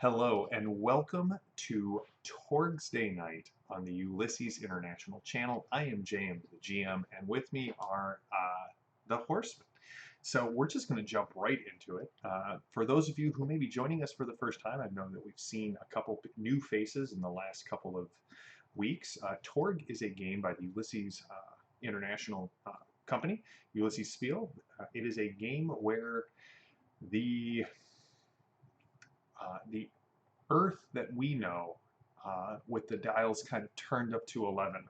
Hello and welcome to Torg's Day Night on the Ulysses International Channel. I am James, the GM, and with me are the Horsemen. So we're just going to jump right into it. For those of you who may be joining us for the first time, I've known that we've seen a couple new faces in the last couple of weeks. Torg is a game by the Ulysses International Company, Ulysses Spiel. It is a game where the Earth that we know, with the dials kind of turned up to 11,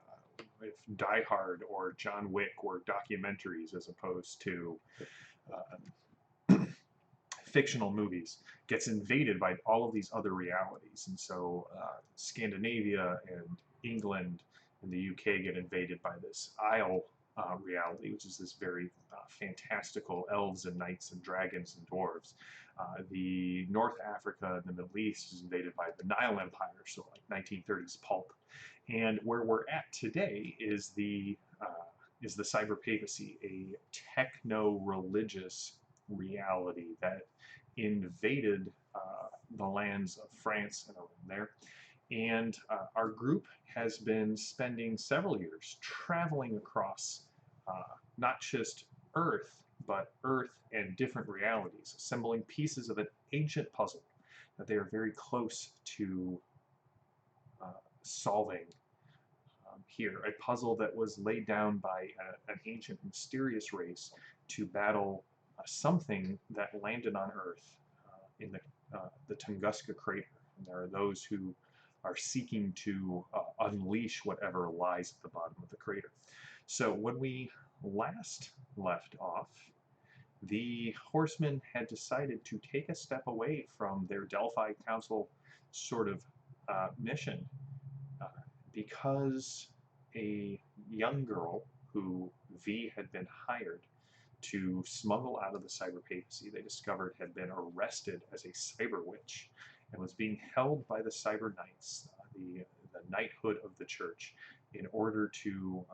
if Die Hard or John Wick were documentaries as opposed to fictional movies, gets invaded by all of these other realities. And so Scandinavia and England and the UK get invaded by this Isle reality, which is this very fantastical elves and knights and dragons and dwarves. The North Africa and the Middle East is invaded by the Nile Empire, so like 1930s pulp. And where we're at today is the cyber papacy, a techno-religious reality that invaded the lands of France and around there. And our group has been spending several years traveling across not just Earth, but Earth and different realities, assembling pieces of an ancient puzzle that they are very close to solving here. A puzzle that was laid down by an ancient mysterious race to battle something that landed on Earth in the Tunguska crater. And there are those who are seeking to unleash whatever lies at the bottom of the crater. So when we last left off, the horsemen had decided to take a step away from their Delphi Council sort of mission because a young girl who V had been hired to smuggle out of the cyber papacy, they discovered had been arrested as a cyber witch and was being held by the cyber knights, the knighthood of the church, in order to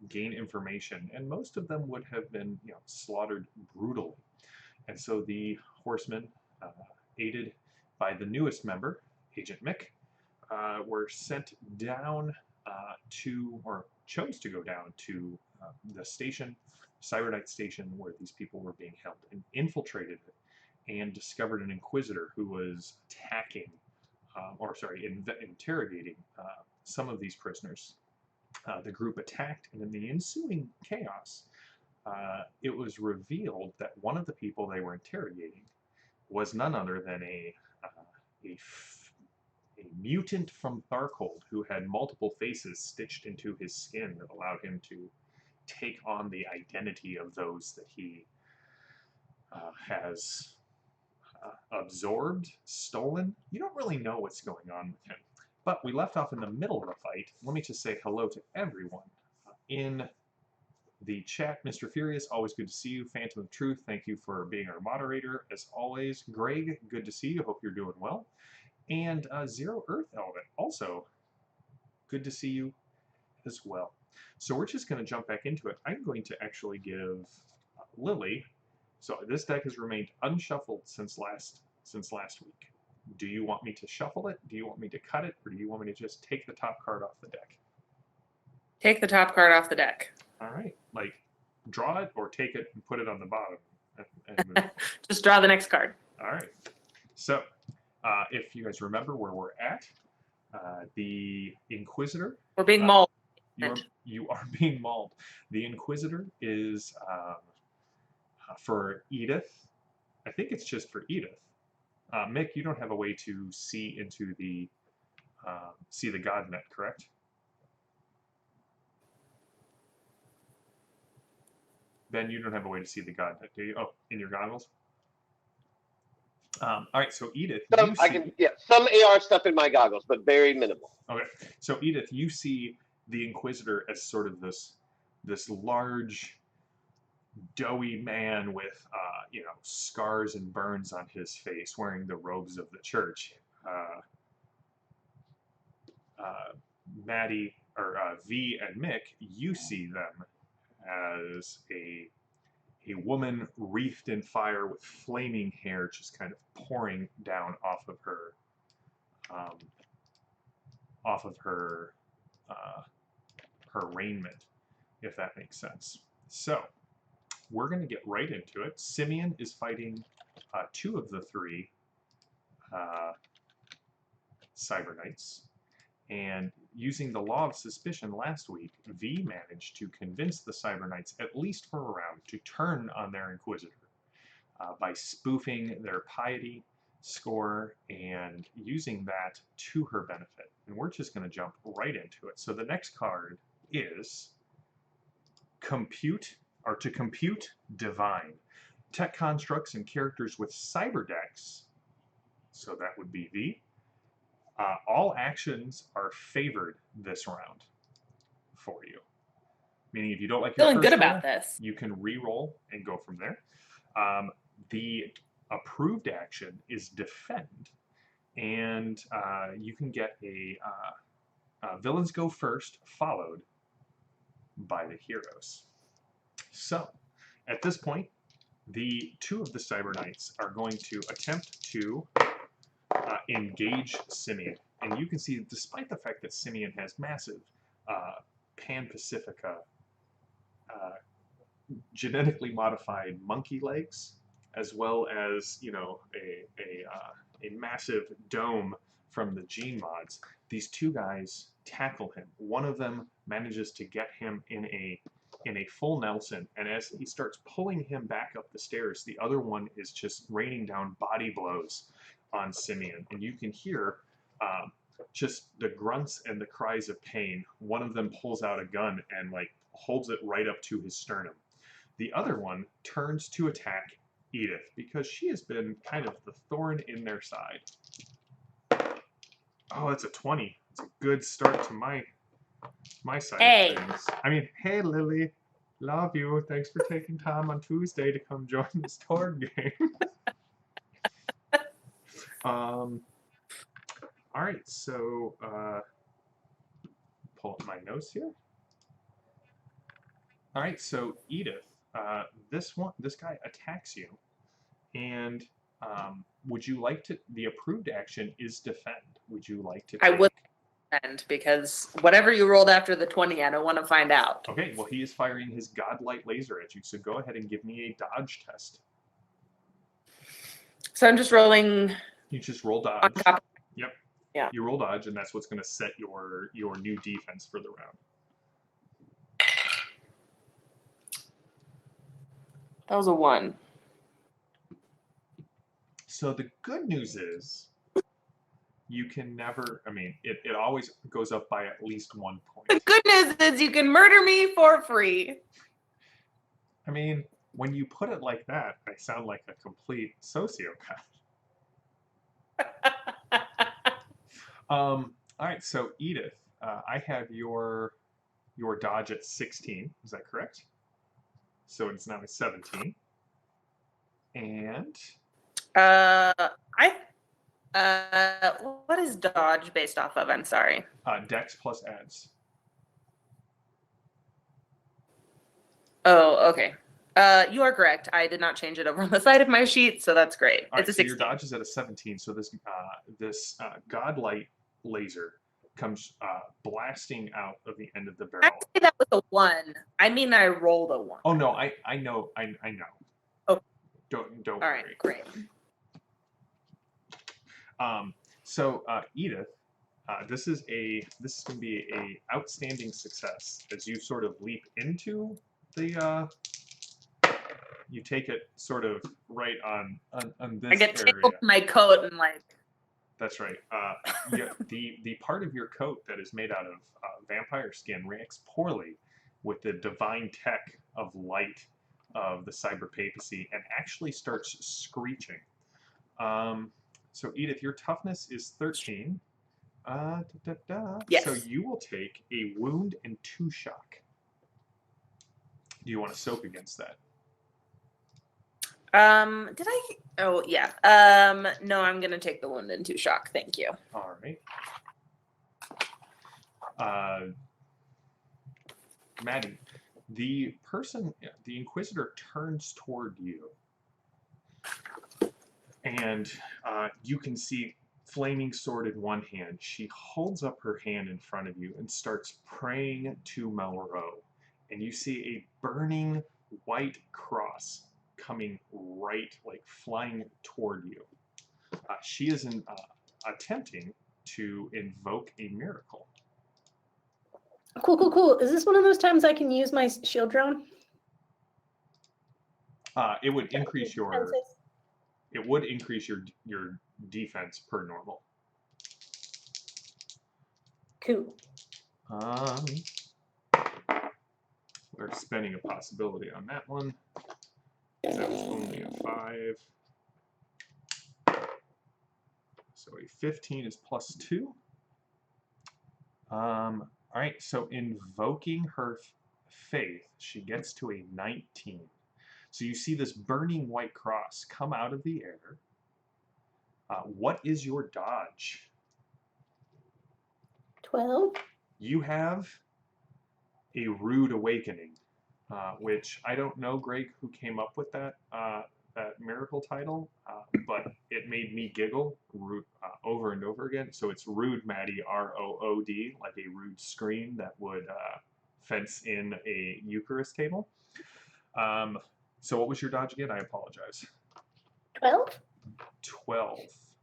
gain information. And most of them would have been, slaughtered brutally. And so the horsemen, aided by the newest member, Agent Mick, were sent down or chose to go down to the station, Cyber Knight station, where these people were being held, and infiltrated it and discovered an inquisitor who was interrogating some of these prisoners. The group attacked, and in the ensuing chaos, it was revealed that one of the people they were interrogating was none other than a mutant from Tharkold who had multiple faces stitched into his skin that allowed him to take on the identity of those that he has absorbed, stolen. You don't really know what's going on with him. But we left off in the middle of a fight. Let me just say hello to everyone in the chat. Mr. Furious, always good to see you. Phantom of Truth, thank you for being our moderator as always. Greg, good to see you. Hope you're doing well. And Zero Earth Element, also good to see you as well. So we're just going to jump back into it. I'm going to actually give Lily. So this deck has remained unshuffled since last week. Do you want me to shuffle it? Do you want me to cut it? Or do you want me to just take the top card off the deck? Take the top card off the deck. All right. Like, draw it or take it and put it on the bottom. And move. Just draw the next card. All right. So, if you guys remember where we're at, the Inquisitor. We're being mauled. You are being mauled. The Inquisitor is for Edith. I think it's just for Edith. Mick, you don't have a way to see into the GodNet, correct? Ben, you don't have a way to see the GodNet, do you? Oh, in your goggles? All right, so Edith, some AR stuff in my goggles, but very minimal. Okay, so Edith, you see the Inquisitor as sort of this large, doughy man with scars and burns on his face, wearing the robes of the church. Maddie or V and Mick, you see them as a woman wreathed in fire with flaming hair just kind of pouring down off of her off of her her raiment, if that makes sense. So we're going to get right into it. Simeon is fighting 2 of the 3 Cyber Knights. And using the Law of Suspicion last week, V managed to convince the Cyber Knights, at least for a round, to turn on their Inquisitor by spoofing their piety score and using that to her benefit. And we're just going to jump right into it. So the next card is Compute, or to compute Divine. Tech constructs and characters with cyber decks, so that would be V. All actions are favored this round for you. Meaning if you don't like your Feeling first good roll, about this. you can re-roll and go from there. The approved action is Defend, and you can get a villains go first, followed by the heroes. So, at this point, the 2 of the Cyber Knights are going to attempt to engage Simeon. And you can see, despite the fact that Simeon has massive Pan-Pacifica genetically modified monkey legs, as well as, you know, a massive dome from the gene mods, these 2 guys tackle him. One of them manages to get him in a full Nelson, and as he starts pulling him back up the stairs, the other one is just raining down body blows on Simeon, and you can hear just the grunts and the cries of pain. One of them pulls out a gun and like holds it right up to his sternum. The other one turns to attack Edith because she has been kind of the thorn in their side. Oh, it's a 20. It's a good start to my side Hey. of things. I mean, hey Lily, love you. Thanks for taking time on Tuesday to come join this card game. All right, so pull up my notes here. All right, so Edith, this guy attacks you, and would you like to? The approved action is Defend. Would you like to? I would defend because whatever you rolled after the 20, I don't want to find out. Okay, well he is firing his Godlight laser at you, so go ahead and give me a dodge test. So I'm just rolling You just roll on dodge. top. Yep. Yeah. You roll dodge, and that's what's going to set your new defense for the round. That was a 1. So the good news is you can never, I mean, it always goes up by at least 1 point. The good news is you can murder me for free. I mean, when you put it like that, I sound like a complete sociopath. All right, so Edith, I have your dodge at 16. Is that correct? So it's now a 17. And what is dodge based off of? I'm sorry. Dex plus adds. Oh, okay. You are correct. I did not change it over on the side of my sheet, so that's great. All it's right, a so 16. your dodge is at a 17. So this Godlight laser comes blasting out of the end of the barrel. Actually, that was a 1. I mean, I rolled a 1. Oh no, I know. Oh. Don't All worry. right, great. So Edith, this is going to be a outstanding success as you sort of leap into the. You take it sort of right on this I get area. tangled in my coat and like. That's right. The part of your coat that is made out of vampire skin reacts poorly with the divine tech of light of the cyber papacy and actually starts screeching. So Edith, your toughness is 13. Yes. So you will take a wound and 2 shock. Do you want to soak against that? Did I? Oh, yeah. No, I'm gonna take the wound and 2 shock. Thank you. All right. Maddie, the Inquisitor turns toward you, and you can see flaming sword in one hand, she holds up her hand in front of you and starts praying to Melro. And you see a burning white cross coming right, like flying toward you. She is attempting to invoke a miracle. Cool. Is this one of those times I can use my shield drone? It would increase your Defenses? your defense per normal. Cool. We're spending a possibility on that one. That was only a 5. So a 15 is plus 2. All right, so invoking her faith, she gets to a 19. So you see this burning white cross come out of the air. What is your dodge? 12. You have a rude awakening, which I don't know, Greg, who came up with that miracle title, but it made me giggle over and over again. So it's Rude Maddie, ROOD, like a rude screen that would fence in a Eucharist table. So what was your dodge again? I apologize. 12. 12.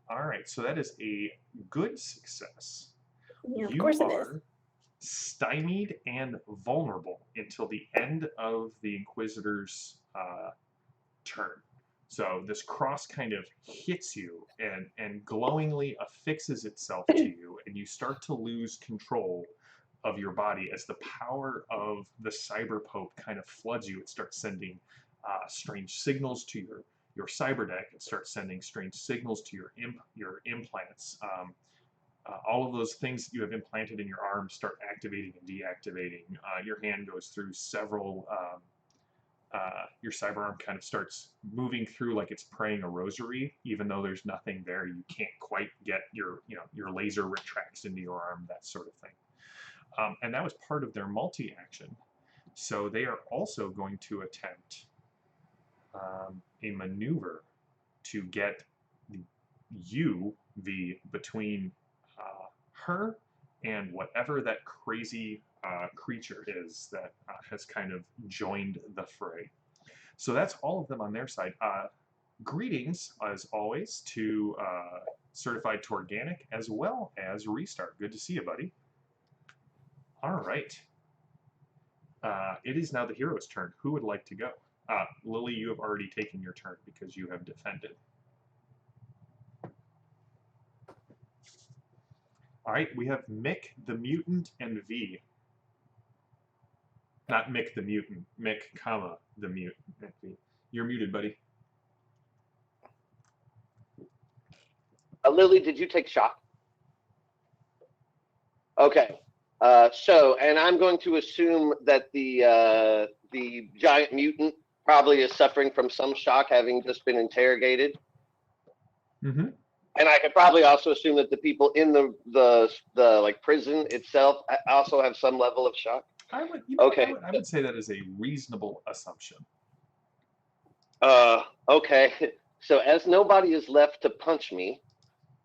All right, so that is a good success. Yeah, of You course it is. are stymied and vulnerable until the end of the Inquisitor's turn. So this cross kind of hits you and glowingly affixes itself to you, and you start to lose control of your body as the power of the Cyber Pope kind of floods you. It starts sending strange signals to your cyber deck. It starts sending strange signals to your implants. All of those things that you have implanted in your arm start activating and deactivating. Your hand goes through several. Your cyber arm kind of starts moving through like it's praying a rosary, even though there's nothing there. You can't quite get your laser retracts into your arm, that sort of thing. And that was part of their multi-action. So they are also going to attempt a maneuver to get you between her and whatever that crazy creature is that has kind of joined the fray. So that's all of them on their side. Greetings, as always, to Certified Torganic as well as Restart. Good to see you, buddy. All right. It is now the hero's turn. Who would like to go? Lily, you have already taken your turn because you have defended. All right, we have Mick the Mutant and V. Not Mick the Mutant, Mick, comma, the Mutant. V. You're muted, buddy. Lily, did you take shock? Okay. And I'm going to assume that the giant mutant probably is suffering from some shock, having just been interrogated. Mm-hmm. And I could probably also assume that the people in the like prison itself also have some level of shock. I would, okay. I would say that is a reasonable assumption. Okay. So as nobody is left to punch me,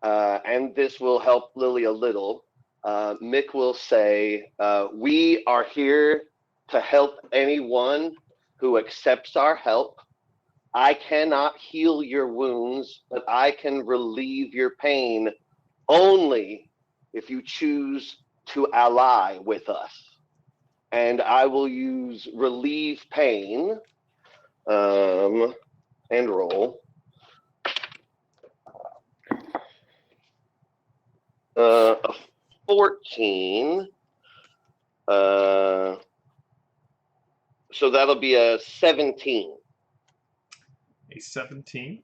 and this will help Lily a little, Mick will say, we are here to help anyone who accepts our help. I cannot heal your wounds, but I can relieve your pain only if you choose to ally with us. And I will use relieve pain and roll. A 14. So that'll be a 17. A 17.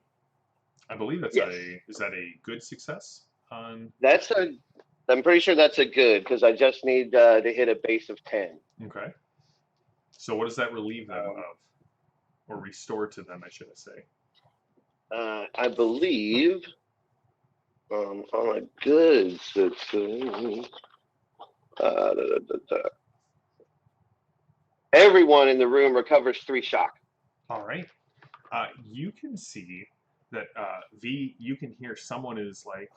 I believe that's yes. Is that a good success on? I'm pretty sure that's a good, because I just need to hit a base of 10. Okay. So what does that relieve them of? Or restore to them, I should say. I believe on a good everyone in the room recovers 3 shock. All right. You can see that V, you can hear someone is like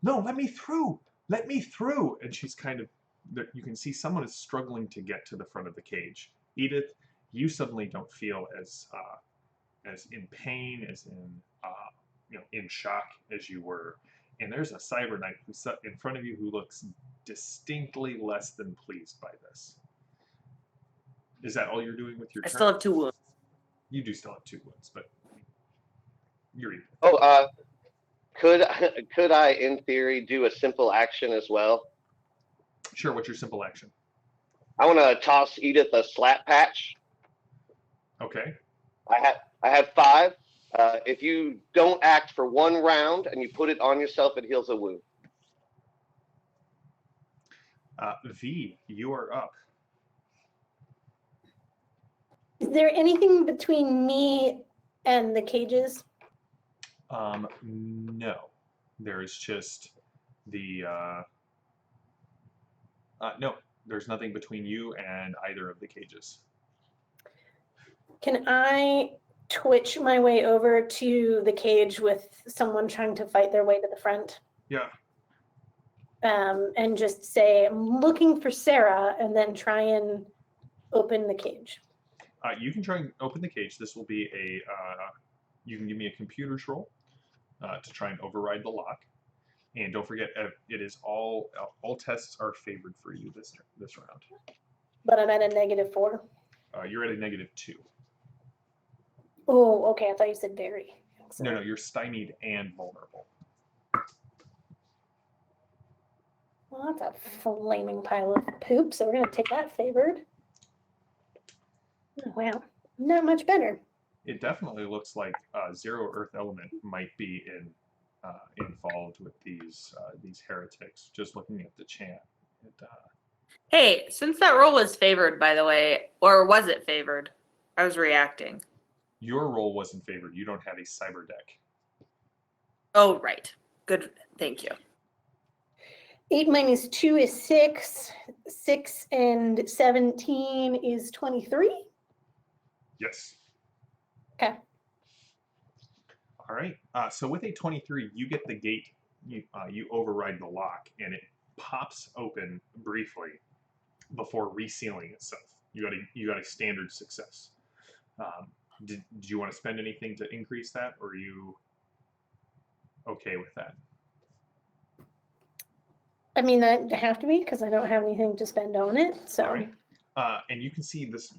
no, let me through, let me through. And she's kind of, you can see someone is struggling to get to the front of the cage. Edith, you suddenly don't feel as in pain, as in in shock as you were. And there's a cyber knight who's in front of you who looks distinctly less than pleased by this. Is that all you're doing with your I turn? still have 2 wounds. You do still have 2 wounds, but you're Edith. Oh, could I, in theory, do a simple action as well? Sure, what's your simple action? I want to toss Edith a slap patch. Okay. I have 5. If you don't act for 1 round and you put it on yourself, it heals a wound. V, you are up. Is there anything between me and the cages? No. There's just the no, there's nothing between you and either of the cages. Can I twitch my way over to the cage with someone trying to fight their way to the front? Yeah. And just say, I'm looking for Sarah, and then try and open the cage. You can try and open the cage. This will be a, you can give me a computer's roll to try and override the lock. And don't forget, it is all tests are favored for you this round. But I'm at a -4. You're at a -2. Oh, okay. I thought you said very. No, you're stymied and vulnerable. Well, that's a flaming pile of poop, so we're going to take that favored. Oh, wow. Not much better. It definitely looks like Zero Earth Element might be involved with these heretics. Just looking at the chant. Hey, since that roll was favored, by the way, or was it favored? I was reacting. Your roll wasn't favored. You don't have a cyber deck. Oh, right. Good. Thank you. 8 minus 2 is 6. 6 and 17 is 23. Yes. Okay. All right. So with a 23, you get the gate. You override the lock, and it pops open briefly before resealing itself. You got a standard success. Did you want to spend anything to increase that, or are you okay with that? I mean, I have to be because I don't have anything to spend on it. So. All right. And you can see this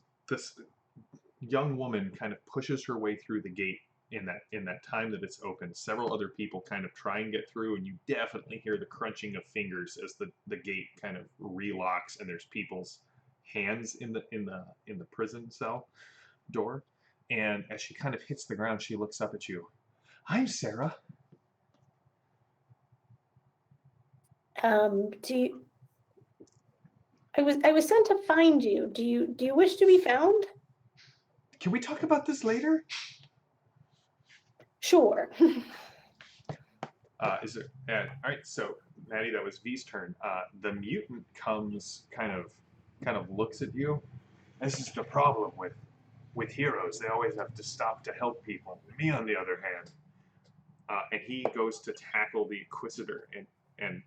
young woman kind of pushes her way through the gate in that time that it's open. Several other people kind of try and get through, and you definitely hear the crunching of fingers as the gate kind of relocks, and there's people's hands in the prison cell door. And as she kind of hits the ground, she looks up at you. I'm Sarah. Do you, I was sent to find you. Do you wish to be found? Can we talk about this later? Sure. All right, so Maddie, that was V's turn. The mutant comes, kind of looks at you. This is the problem with heroes. They always have to stop to help people. Me, on the other hand, and he goes to tackle the Inquisitor, and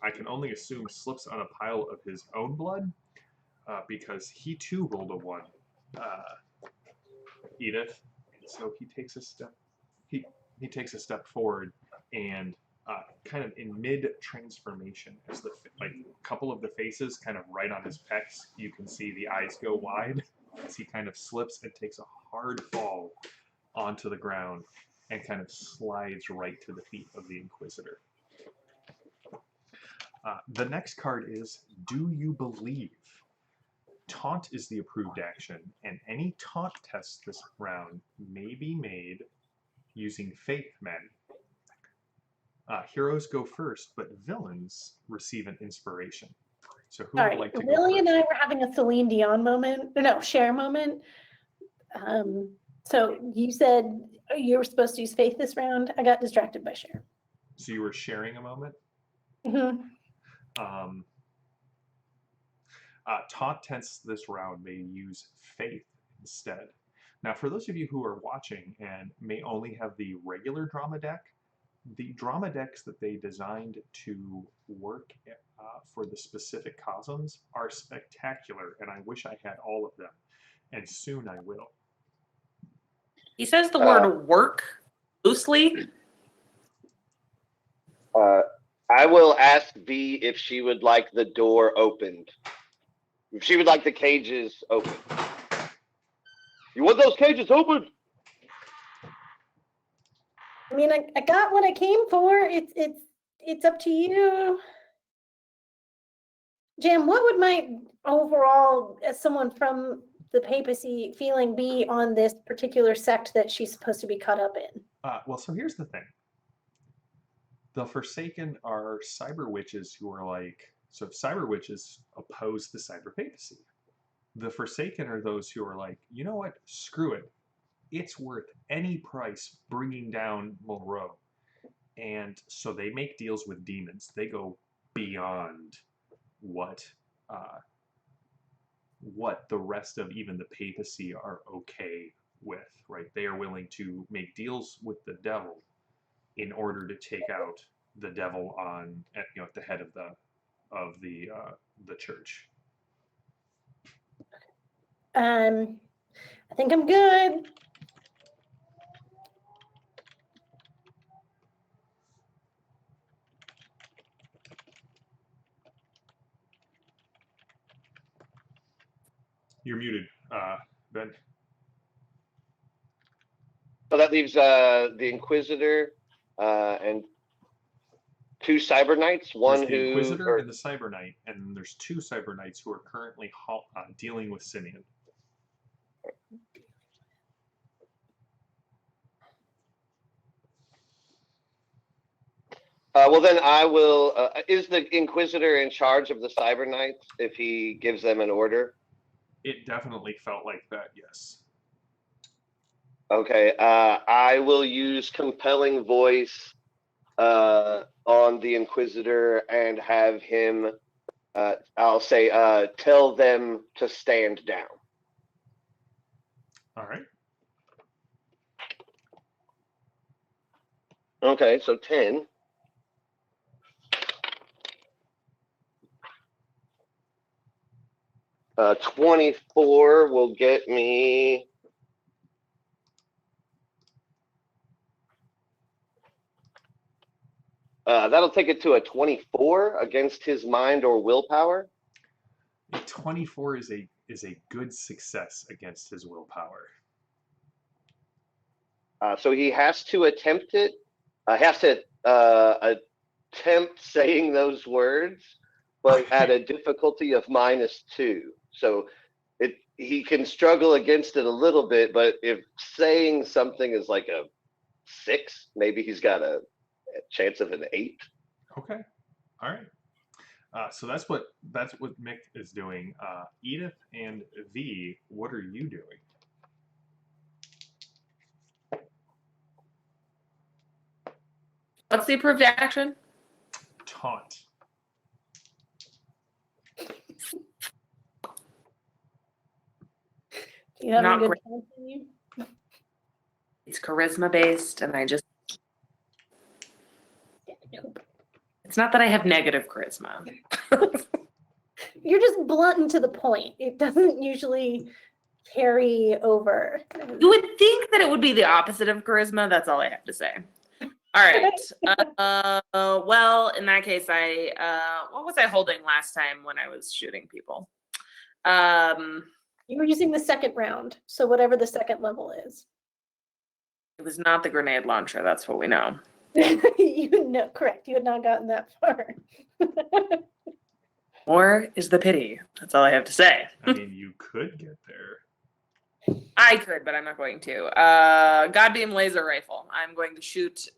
I can only assume slips on a pile of his own blood, because he too rolled a 1. Edith, and so he takes a step. He takes a step forward, and kind of in mid transformation, as a couple of the faces kind of right on his pecs, you can see the eyes go wide as he kind of slips and takes a hard fall onto the ground and kind of slides right to the feet of the Inquisitor. The next card is Do You Believe? Taunt is the approved action, and any taunt tests this round may be made using Faith Men. Heroes go first, but villains receive an inspiration. So who All would right. like to go Lily and first? I were having a Celine Dion moment. No, Cher moment. So you said you were supposed to use Faith this round. I got distracted by Cher. So you were sharing a moment? Mm-hmm. Taunt tests this round may use Faith instead. Now, for those of you who are watching and may only have the regular drama deck, the drama decks that they designed to work for the specific cosms are spectacular, and I wish I had all of them, and soon I will. He says the word work loosely. I will ask V if she would like the door opened. If she would like the cages open. You want those cages open? I mean, I got what I came for. It's up to you. Jam, what would my overall, as someone from the papacy, feeling be on this particular sect that she's supposed to be caught up in? Well, so here's the thing. The Forsaken are cyber witches who are like, so cyber witches oppose the cyber papacy. The Forsaken are those who are like, you know what, screw it. It's worth any price bringing down Monroe. And so they make deals with demons. They go beyond what the rest of even the papacy are okay with, right? They are willing to make deals with the devil in order to take out the devil at the head of the church. I think I'm good. You're muted, Ben. So that leaves the Inquisitor and two Cyber Knights. One There's the who Inquisitor and the Cyber Knight, and there's two Cyber Knights who are currently dealing with Sinian. well, then I will. Is the Inquisitor in charge of the Cyber Knights if he gives them an order? It definitely felt like that, yes. Okay. I will use compelling voice on the Inquisitor and have him. I'll say, tell them to stand down. All right. Okay, so 10. 24 will get me. That'll take it to a 24 against his mind or willpower. A 24 is a good success against his willpower. So he has to attempt it. Has to attempt saying those words, but at a difficulty of -2. So he can struggle against it a little bit, but if saying something is like a 6, maybe he's got a chance of an 8. Okay. All right. So that's what Mick is doing. Edith and V, what are you doing? What's the approved action? Taunt. Do you have Not any good great. points in you? It's charisma based, and I just. Nope. It's not that I have negative charisma. You're just blunt and to the point. It doesn't usually carry over. You would think that it would be the opposite of charisma. That's all I have to say. All right. Well, in that case, what was I holding last time when I was shooting people? You were using the second round, so whatever the second level is. It was not the grenade launcher. That's what we know. You know, correct. You had not gotten that far. More is the pity. That's all I have to say. I mean, you could get there. I could, but I'm not going to. Godbeam laser rifle. I'm going to shoot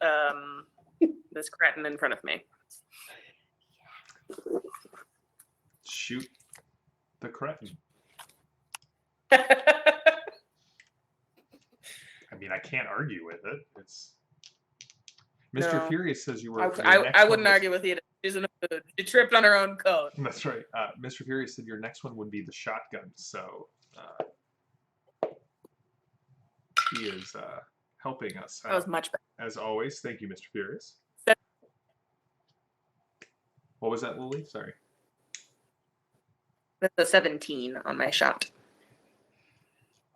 this cretin in front of me. Shoot the cretin. I mean, I can't argue with it. It's Mr. No. Furious says you were. I wouldn't argue with you. She's in a mood. She tripped on her own code. That's right. Mr. Furious said your next one would be the shotgun. So he is helping us. That was much better. As always, thank you, Mr. Furious. That- What was that, Lily? Sorry. That's a 17 on my shot.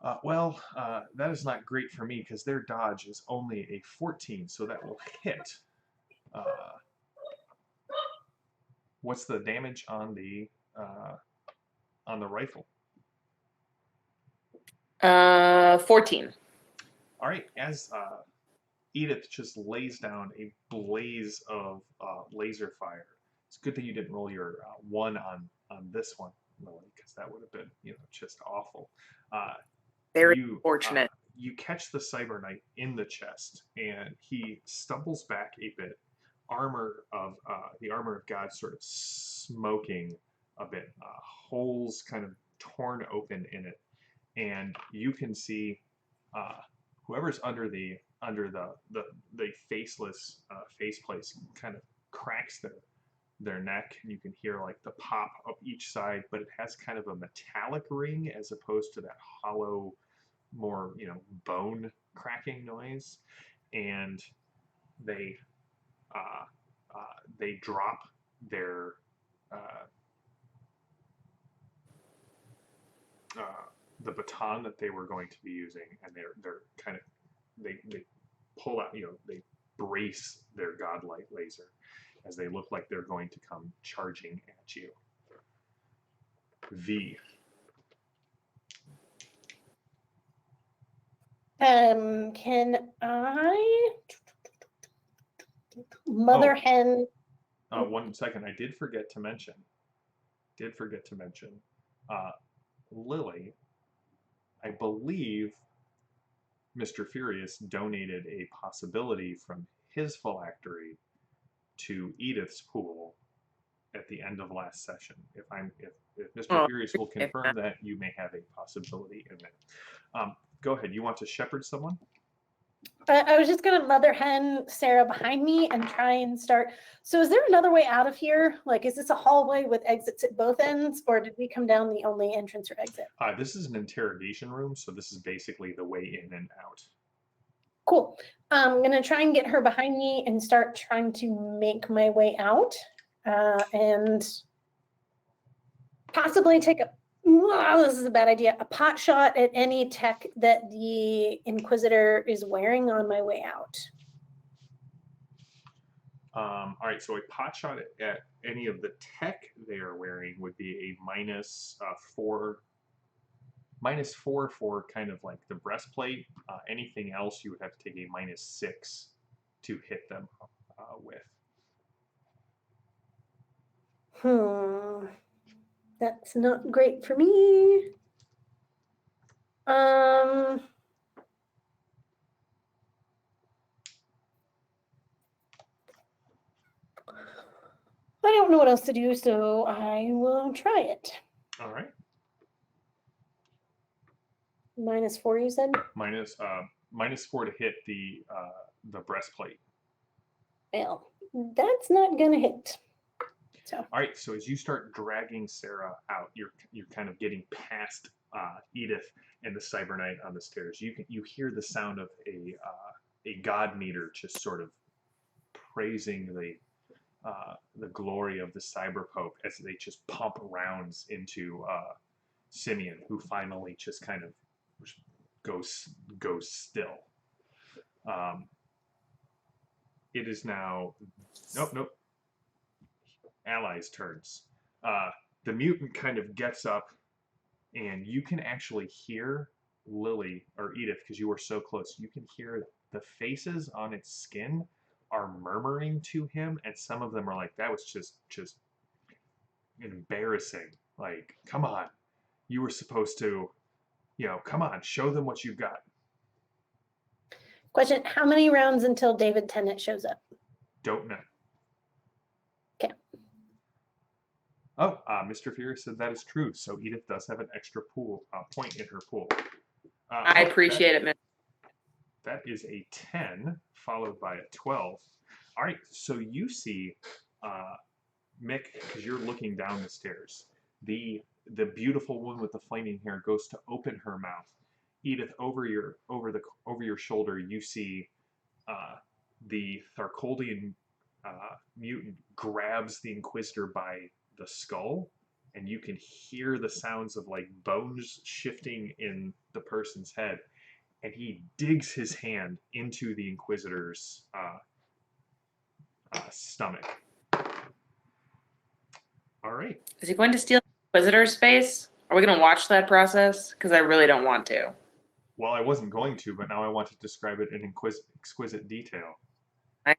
That is not great for me because their dodge is only a 14, so that will hit. What's the damage on the rifle? 14. All right, as Edith just lays down a blaze of laser fire. It's good that you didn't roll your 1 on this one, Lily, because that would have been just awful. Very fortunate. You catch the Cyber Knight in the chest, and he stumbles back a bit. The armor of God sort of smoking a bit, holes kind of torn open in it, and you can see whoever's under the faceless faceplates kind of cracks their neck, and you can hear like the pop of each side, but it has kind of a metallic ring as opposed to that hollow, more bone cracking noise, and they drop their the baton that they were going to be using, and they're kind of they pull out, they brace their godlight laser as they look like they're going to come charging at you. V. Can I mother hen? 1 second, I did forget to mention. Lily, I believe Mr. Furious donated a possibility from his phylactery to Edith's pool at the end of last session. If Mr. Furious will confirm that, you may have a possibility in there. Go ahead. You want to shepherd someone? I was just gonna mother hen Sarah behind me and try and start. So is there another way out of here? Like, is this a hallway with exits at both ends, or did we come down the only entrance or exit? This is an interrogation room, so this is basically the way in and out. Cool. I'm gonna try and get her behind me and start trying to make my way out, and possibly take a. Wow, this is a bad idea. A pot shot at any tech that the Inquisitor is wearing on my way out. All right, so a pot shot at any of the tech they are wearing would be a -4 for kind of like the breastplate. Anything else you would have to take a -6 to hit them with. That's not great for me. I don't know what else to do, so I will try it. All right. -4, you said? -4 to hit the breastplate. Well, that's not gonna hit. So. All right, so as you start dragging Sarah out, you're kind of getting past Edith and the Cyber Knight on the stairs. You hear the sound of a god meter just sort of praising the glory of the Cyber Pope as they just pump rounds into Simeon, who finally just kind of goes still. It is now nope. Allies' turns. The mutant kind of gets up, and you can actually hear Lily or Edith, because you were so close. You can hear the faces on its skin are murmuring to him, and some of them are like, "That was just embarrassing. Like, come on, you were supposed to, come on, show them what you've got." Question: how many rounds until David Tennant shows up? Don't know. Okay. Oh, Mr. Furious said that is true. So Edith does have an extra point in her pool. I appreciate it, man. That is a 10 followed by a 12. All right, so you see Mick, because you're looking down the stairs. The beautiful woman with the flaming hair goes to open her mouth, Edith, over your shoulder, you see the Tharkoldian mutant grabs the Inquisitor by the skull, and you can hear the sounds of like bones shifting in the person's head, and he digs his hand into the Inquisitor's stomach. All right. Is he going to steal Inquisitor's space? Are we going to watch that process? Because I really don't want to. Well, I wasn't going to, but now I want to describe it in exquisite detail. I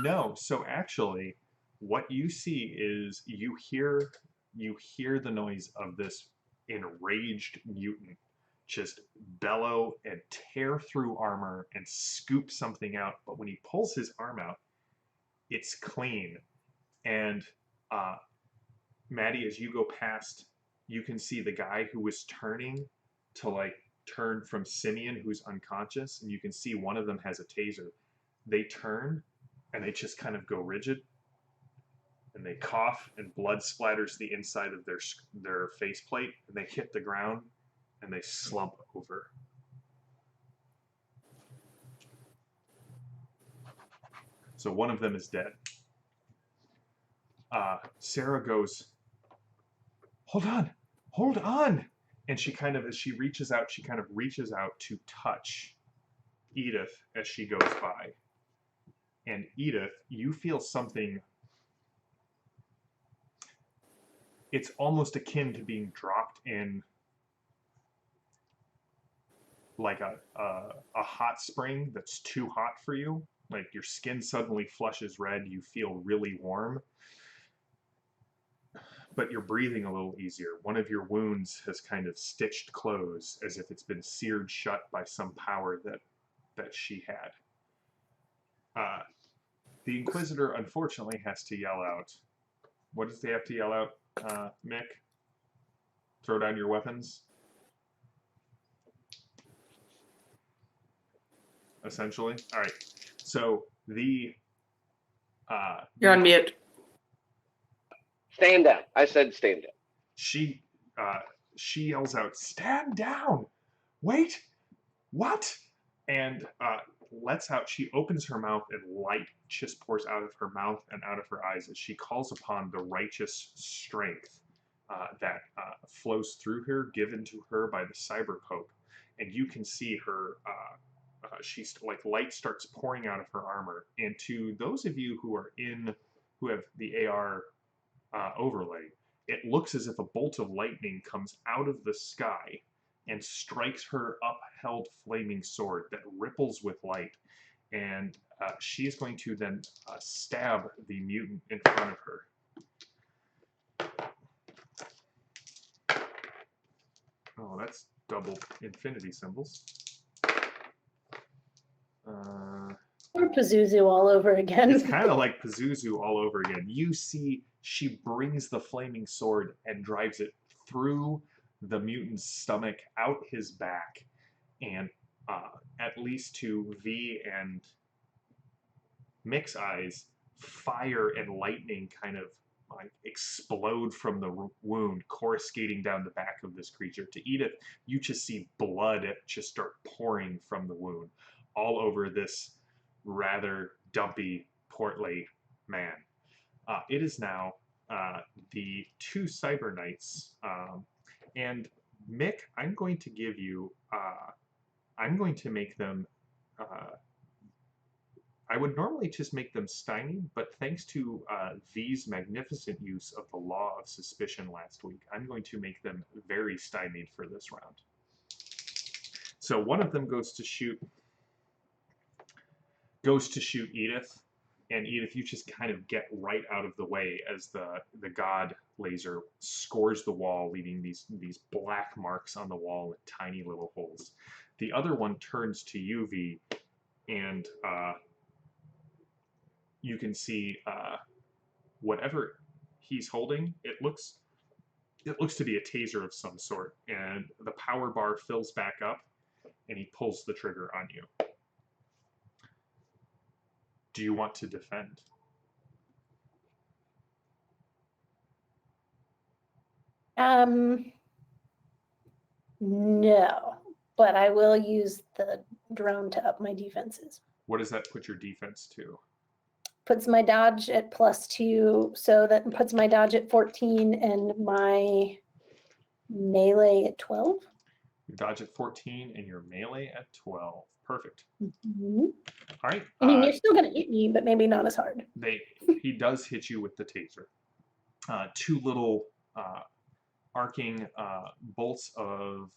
No, so actually, what you see is you hear the noise of this enraged mutant just bellow and tear through armor and scoop something out. But when he pulls his arm out, it's clean. And Maddie, as you go past, you can see the guy who was turning to like turn from Simeon, who's unconscious, and you can see one of them has a taser. They turn and they just kind of go rigid, and they cough, and blood splatters the inside of their faceplate, and they hit the ground and they slump over. So one of them is dead. Sarah goes, hold on. And she kind of, as she reaches out, to touch Edith as she goes by. And Edith, you feel something, it's almost akin to being dropped in like a hot spring that's too hot for you. Like your skin suddenly flushes red, you feel really warm, but you're breathing a little easier. One of your wounds has kind of stitched close as if it's been seared shut by some power that she had. The Inquisitor unfortunately has to yell out. What does they have to yell out, Mick? Throw down your weapons? Essentially? Alright. So the... You're on mute. Stand down. I said stand down. She yells out, stand down! Wait! What? And lets out, she opens her mouth and light just pours out of her mouth and out of her eyes as she calls upon the righteous strength that flows through her, given to her by the Cyber Pope. And you can see her, she's like light starts pouring out of her armor. And to those of you who have the AR overlay, it looks as if a bolt of lightning comes out of the sky and strikes her upheld flaming sword that ripples with light. And she is going to then stab the mutant in front of her. Oh, that's double infinity symbols. Or Pazuzu all over again. It's kind of like Pazuzu all over again. You see she brings the flaming sword and drives it through the mutant's stomach, out his back, and at least to V and Mick's eyes, fire and lightning kind of like explode from the wound, coruscating down the back of this creature. To Edith, you just see blood just start pouring from the wound all over this rather dumpy, portly man. It is now the two Cyber Knights, and Mick, I'm going to give you, I'm going to make them, I would normally just make them stymied, but thanks to V's magnificent use of the law of suspicion last week, I'm going to make them very stymied for this round. So one of them goes to shoot Edith, and Edith, you just kind of get right out of the way as the god laser scores the wall, leaving these black marks on the wall and tiny little holes. The other one turns to you, V, and you can see whatever he's holding. It looks to be a taser of some sort, and the power bar fills back up, and he pulls the trigger on you. Do you want to defend? No, but I will use the drone to up my defenses. What does that put your defense to? Puts my dodge at +2, so that puts my dodge at 14 and my melee at 12. Your dodge at 14 and your melee at 12. Perfect. Mhm. All right. I mean, you're still going to hit me, but maybe not as hard. He does hit you with the taser. Two little arcing bolts of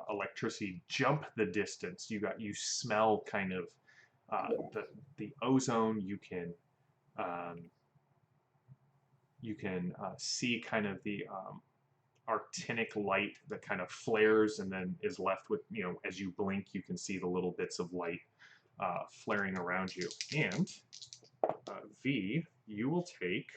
electricity jump the distance. You smell kind of the ozone. You can see kind of the actinic light that kind of flares and then is left with, as you blink, you can see the little bits of light flaring around you. And V, you will take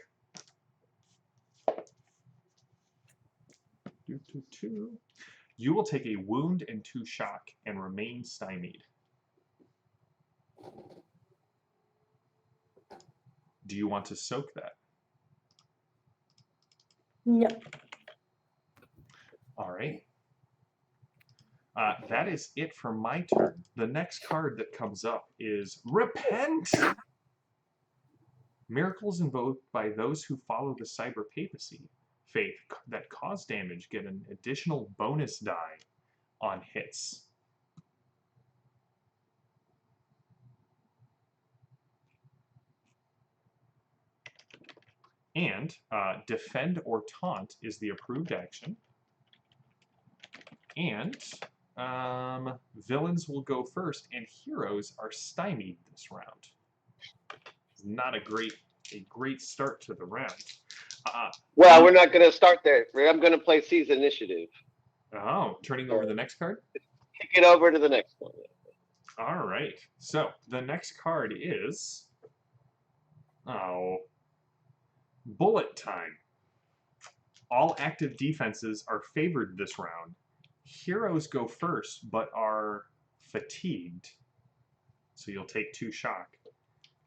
you will take a wound and 2 shock and remain stymied. Do you want to soak that? No. All right. That is it for my turn. The next card that comes up is Repent! Miracles invoked by those who follow the cyber papacy faith that cause damage get an additional bonus die on hits. And defend or taunt is the approved action. And villains will go first, and heroes are stymied this round. It's not a great start to the round. Well, we're not going to start there. I'm going to play Seize Initiative. Oh, turning over the next card? Kick it over to the next one. All right. So the next card is Bullet Time. All active defenses are favored this round. Heroes go first, but are fatigued, so you'll take 2 shock.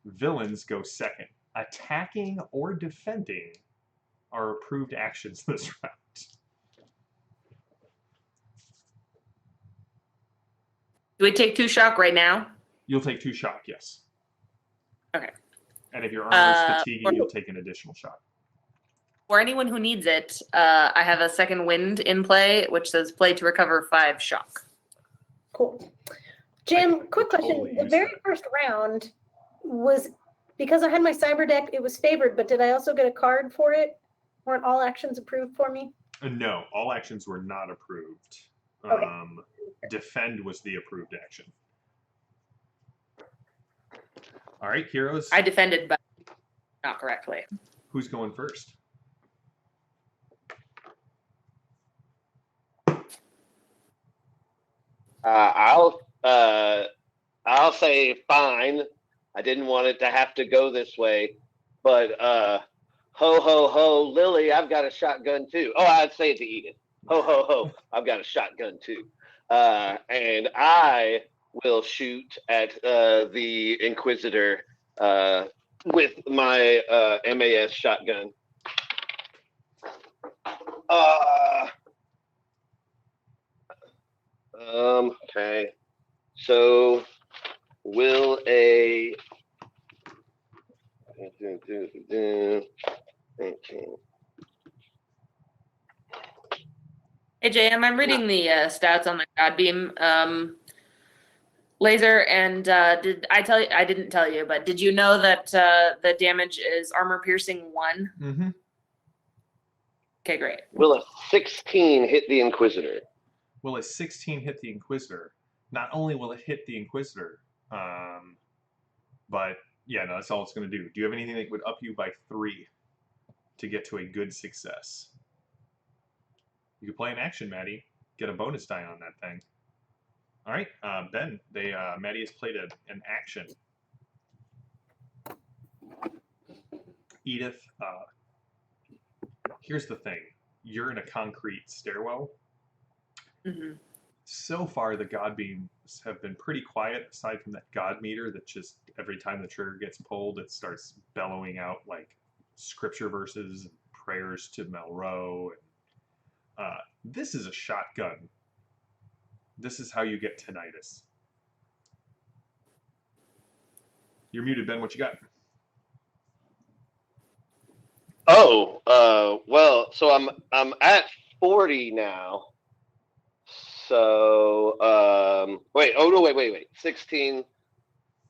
Villains go second. Attacking or defending are approved actions this round. Do we take 2 shock right now? You'll take 2 shock, yes. Okay. And if your armor is fatiguing, you'll take an additional shock. For anyone who needs it, I have a second wind in play, which says play to recover 5 shock. Cool. Jim, quick question. totally The use very that. first round was, because I had my cyber deck, it was favored, but did I also get a card for it? Weren't all actions approved for me? No, all actions were not approved. Okay. Defend was the approved action. All right, heroes. I defended, but not correctly. Who's going first? I'll say fine. I didn't want it to have to go this way, but ho ho ho, Lily, I've got a shotgun too. Oh, I'd say it to Edith. Ho ho ho, I've got a shotgun too, and I will shoot at the Inquisitor with my MAS shotgun. Okay. So will a 18. Hey, JM, I'm reading the stats on the Godbeam laser, and did I tell you? I didn't tell you, but did you know that the damage is armor piercing 1? Mm-hmm. Okay, great. Will a 16 hit the Inquisitor? Will a 16 hit the Inquisitor? Not only will it hit the Inquisitor, but yeah, no, that's all it's going to do. Do you have anything that would up you by 3 to get to a good success? You can play an action, Maddie. Get a bonus die on that thing. All right, Ben. Maddie has played an action. Edith, here's the thing. You're in a concrete stairwell. Mm-hmm. So far, the God beams have been pretty quiet, aside from that God meter that just every time the trigger gets pulled, it starts bellowing out like scripture verses and prayers to Melro. And, this is a shotgun. This is how you get tinnitus. You're muted, Ben. What you got? Oh, well, so I'm at 40 now. So, wait, oh no, wait. 16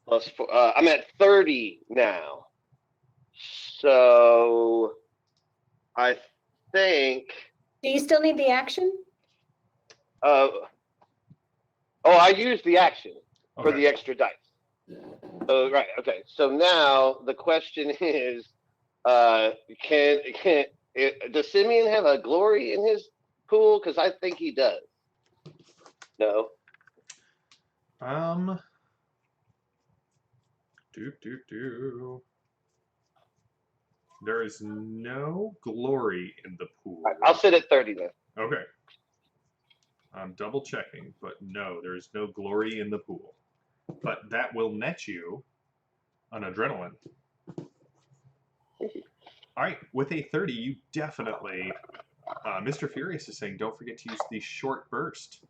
plus 4, I'm at 30 now. So, I think, Do you still need the action? oh, I used the action for Okay. the extra dice. Oh, right, okay. So now the question is, does Simeon have a glory in his pool? Because I think he does. No. There is no glory in the pool. All right, I'll sit at 30 then. Okay. I'm double checking, but no, there is no glory in the pool. But that will net you an adrenaline. All right, with a 30, you definitely, Mr. Furious is saying, don't forget to use the short burst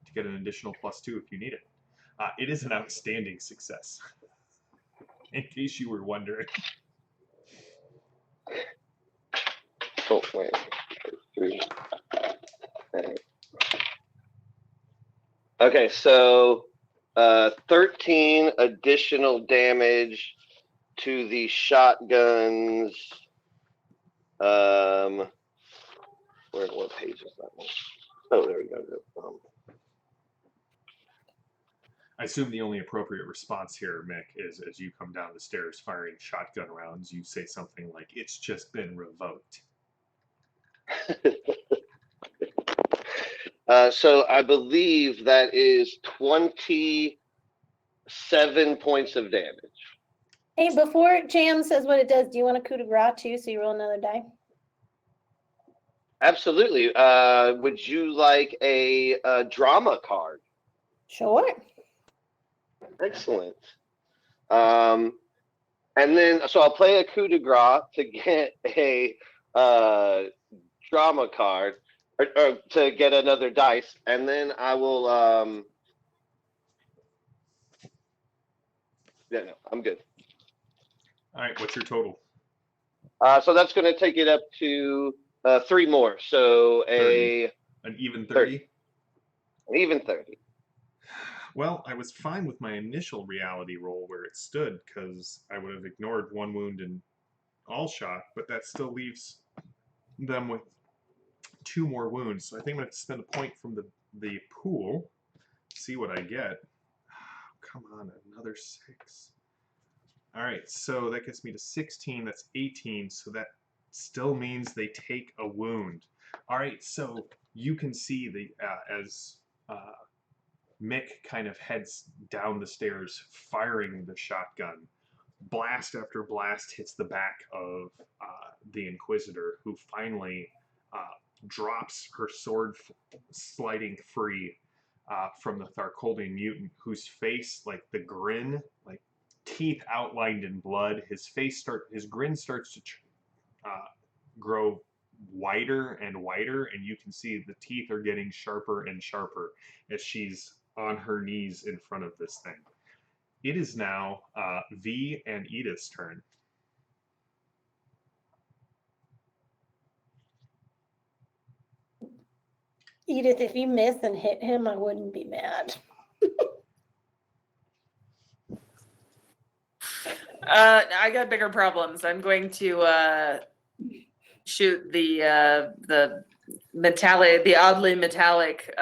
to get an additional +2 if you need it. It is an outstanding success, in case you were wondering. Oh, wait. 3. Okay, so 13 additional damage to the shotguns. What page is that one? Oh, there we go. I assume the only appropriate response here, Mick, is as you come down the stairs firing shotgun rounds, you say something like, "It's just been revoked." So I believe that is 27 points of damage. Hey, before Jam says what it does, do you want a coup de grace too? So you roll another die. Absolutely. Would you like a drama card? Sure. Excellent. And then, so I'll play a coup de grace to get a drama card, or to get another dice, and then I will. Yeah, no, I'm good. All right, what's your total? So that's going to take it up to 3 more. So 30. An even 30? An even 30. Well, I was fine with my initial reality roll where it stood, because I would have ignored 1 wound and all shot, but that still leaves them with 2 more wounds. So I think I'm going to have to spend a point from the pool, see what I get. Come on, another 6. All right, so that gets me to 16. That's 18, so that still means they take a wound. All right, so you can see as Mick kind of heads down the stairs, firing the shotgun. Blast after blast hits the back of the Inquisitor, who finally drops her sword, sliding free from the Tharkoldian mutant, whose face, like the grin, like teeth outlined in blood, his grin starts to grow wider and wider, and you can see the teeth are getting sharper and sharper as she's on her knees in front of this thing. It is now V and Edith's turn. Edith, if you miss and hit him, I wouldn't be mad. I got bigger problems. I'm going to shoot the metallic, the oddly metallic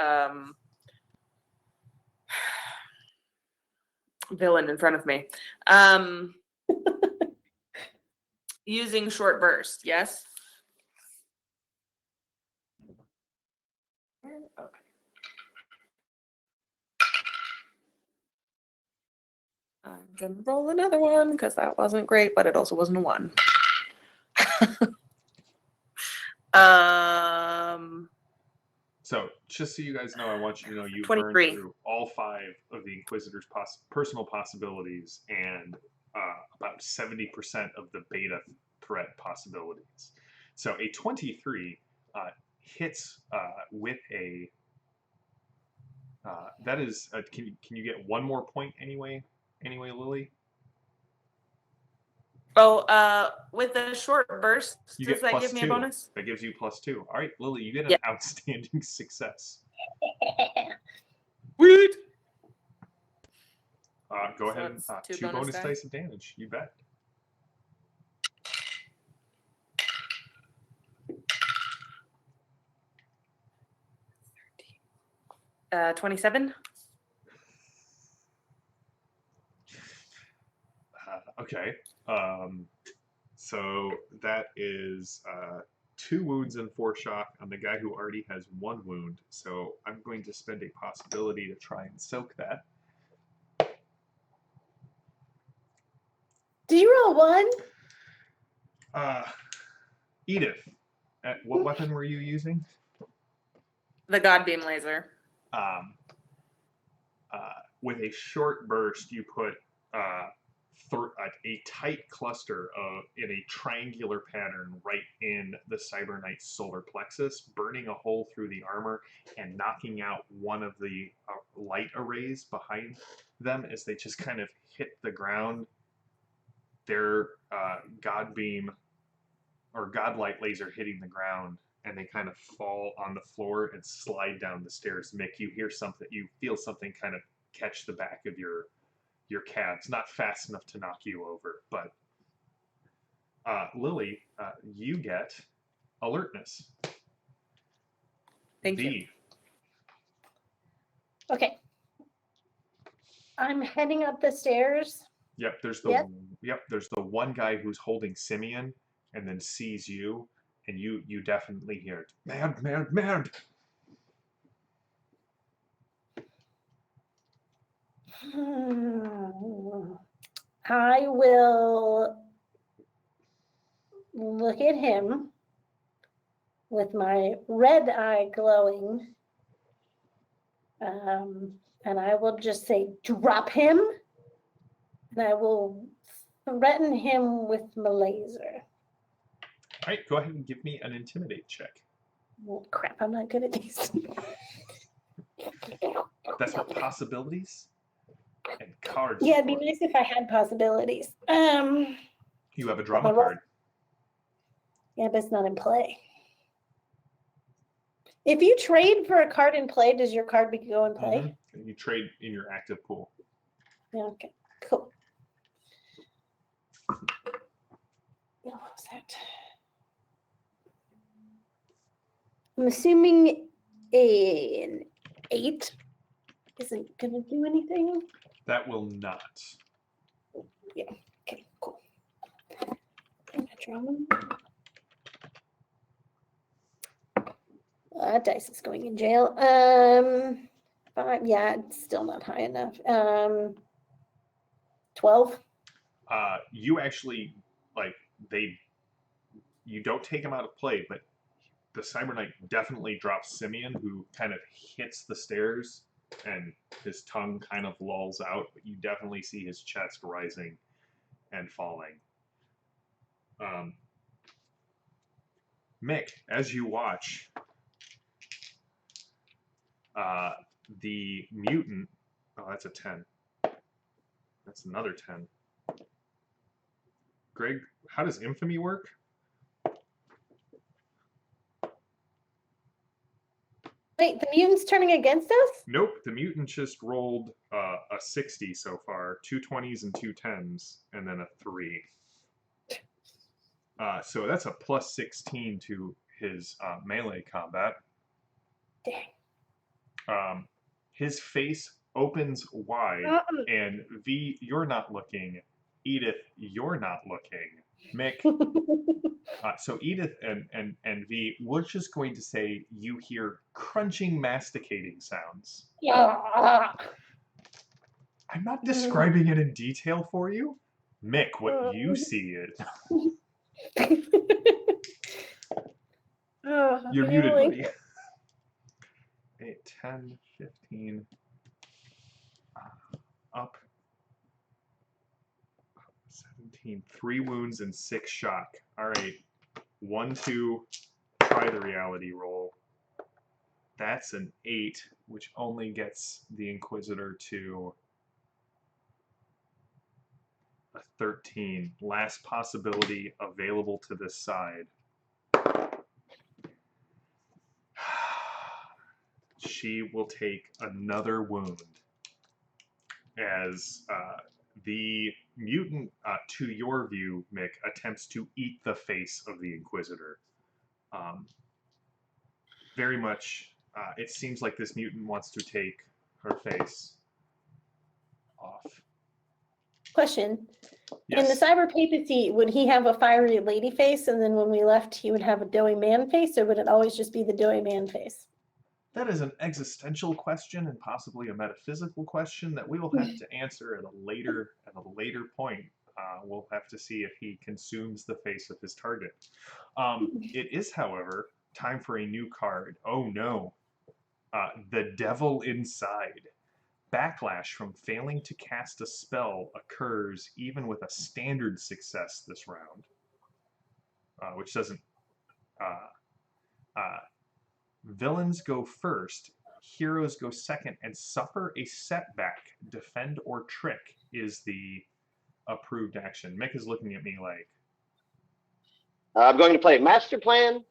villain in front of me. Using short burst, yes? Okay. I'm gonna roll another one because that wasn't great, but it also wasn't a 1. So, just so you guys know, I want you to know you burned 23. through all 5 of the Inquisitor's personal possibilities and about 70% of the beta threat possibilities. So, a 23 hits with a That is, can you get one more point anyway, Lily? Oh, with a short burst, You does get that plus give me a 2. bonus? That gives you +2. All right, Lily, you get an Yeah. outstanding success. Sweet. Go So ahead. it's 2 2 bonus die. dice of damage. You bet. 27. Okay. So that is 2 wounds and 4 shock on the guy who already has 1 wound. So I'm going to spend a possibility to try and soak that. Do you roll 1? Edith, what weapon were you using? The God Beam laser. With a short burst, you put a tight cluster in a triangular pattern right in the Cyber Knight's solar plexus, burning a hole through the armor and knocking out one of the light arrays behind them as they just kind of hit the ground. Their God Beam or Godlight laser hitting the ground, and they kind of fall on the floor and slide down the stairs. Mick, you feel something kind of catch the back of your calves, not fast enough to knock you over, but Lily, you get alertness. Thank you. Okay. I'm heading up the stairs. Yep, there's the one guy who's holding Simeon and then sees you, and you definitely hear it. Merde. I will look at him with my red eye glowing. And I will just say, drop him. And I will threaten him with my laser. All right, go ahead and give me an intimidate check. Oh, crap, I'm not good at these. That's for possibilities and cards. Yeah, it'd be nice if I had possibilities. You have a drama card. Yeah, but it's not in play. If you trade for a card in play, does your card go in play? Mm-hmm. You trade in your active pool. Yeah, okay, cool. What was that? I'm assuming an 8 isn't going to do anything. That will not. Yeah, okay, cool. Drama. Dice is going in jail. 5, yeah, it's still not high enough. 12. You actually you don't take him out of play, but the Cyber Knight definitely drops Simeon, who kind of hits the stairs and his tongue kind of lolls out, but you definitely see his chest rising and falling. Mick, as you watch, the mutant, oh, that's a 10. That's another 10. Greg, how does infamy work? Wait, the mutant's turning against us? Nope, the mutant just rolled a 60 so far, 2 20s and 2 10s, and then a 3. So that's a plus 16 to his melee combat. Dang. His face opens wide, and V, you're not looking. Edith, you're not looking. Mick, so Edith and V, we're just going to say you hear crunching, masticating sounds. Yeah. I'm not describing it in detail for you. Mick, what you see is... You're muted, buddy. 8, 10, 15... up. 17. 3 wounds and 6 shock. All right. 1, 2. Try the reality roll. That's an 8, which only gets the Inquisitor to a 13. Last possibility available to this side. She will take another wound as the mutant, to your view, Mick, attempts to eat the face of the Inquisitor. Very much, it seems like this mutant wants to take her face off. Question. In the Yes, cyber papacy, would he have a fiery lady face, and then when we left, he would have a doughy man face, or would it always just be the doughy man face? that is an existential question and possibly a metaphysical question that we will have to answer at a later point. We'll have to see if he consumes the face of his target. It is, however, time for a new card. Oh no. The Devil Inside. Backlash from failing to cast a spell occurs even with a standard success this round, which doesn't. Villains go first, heroes go second, and suffer a setback. Defend or trick is the approved action. Mick is looking at me like, I'm going to play Master Plan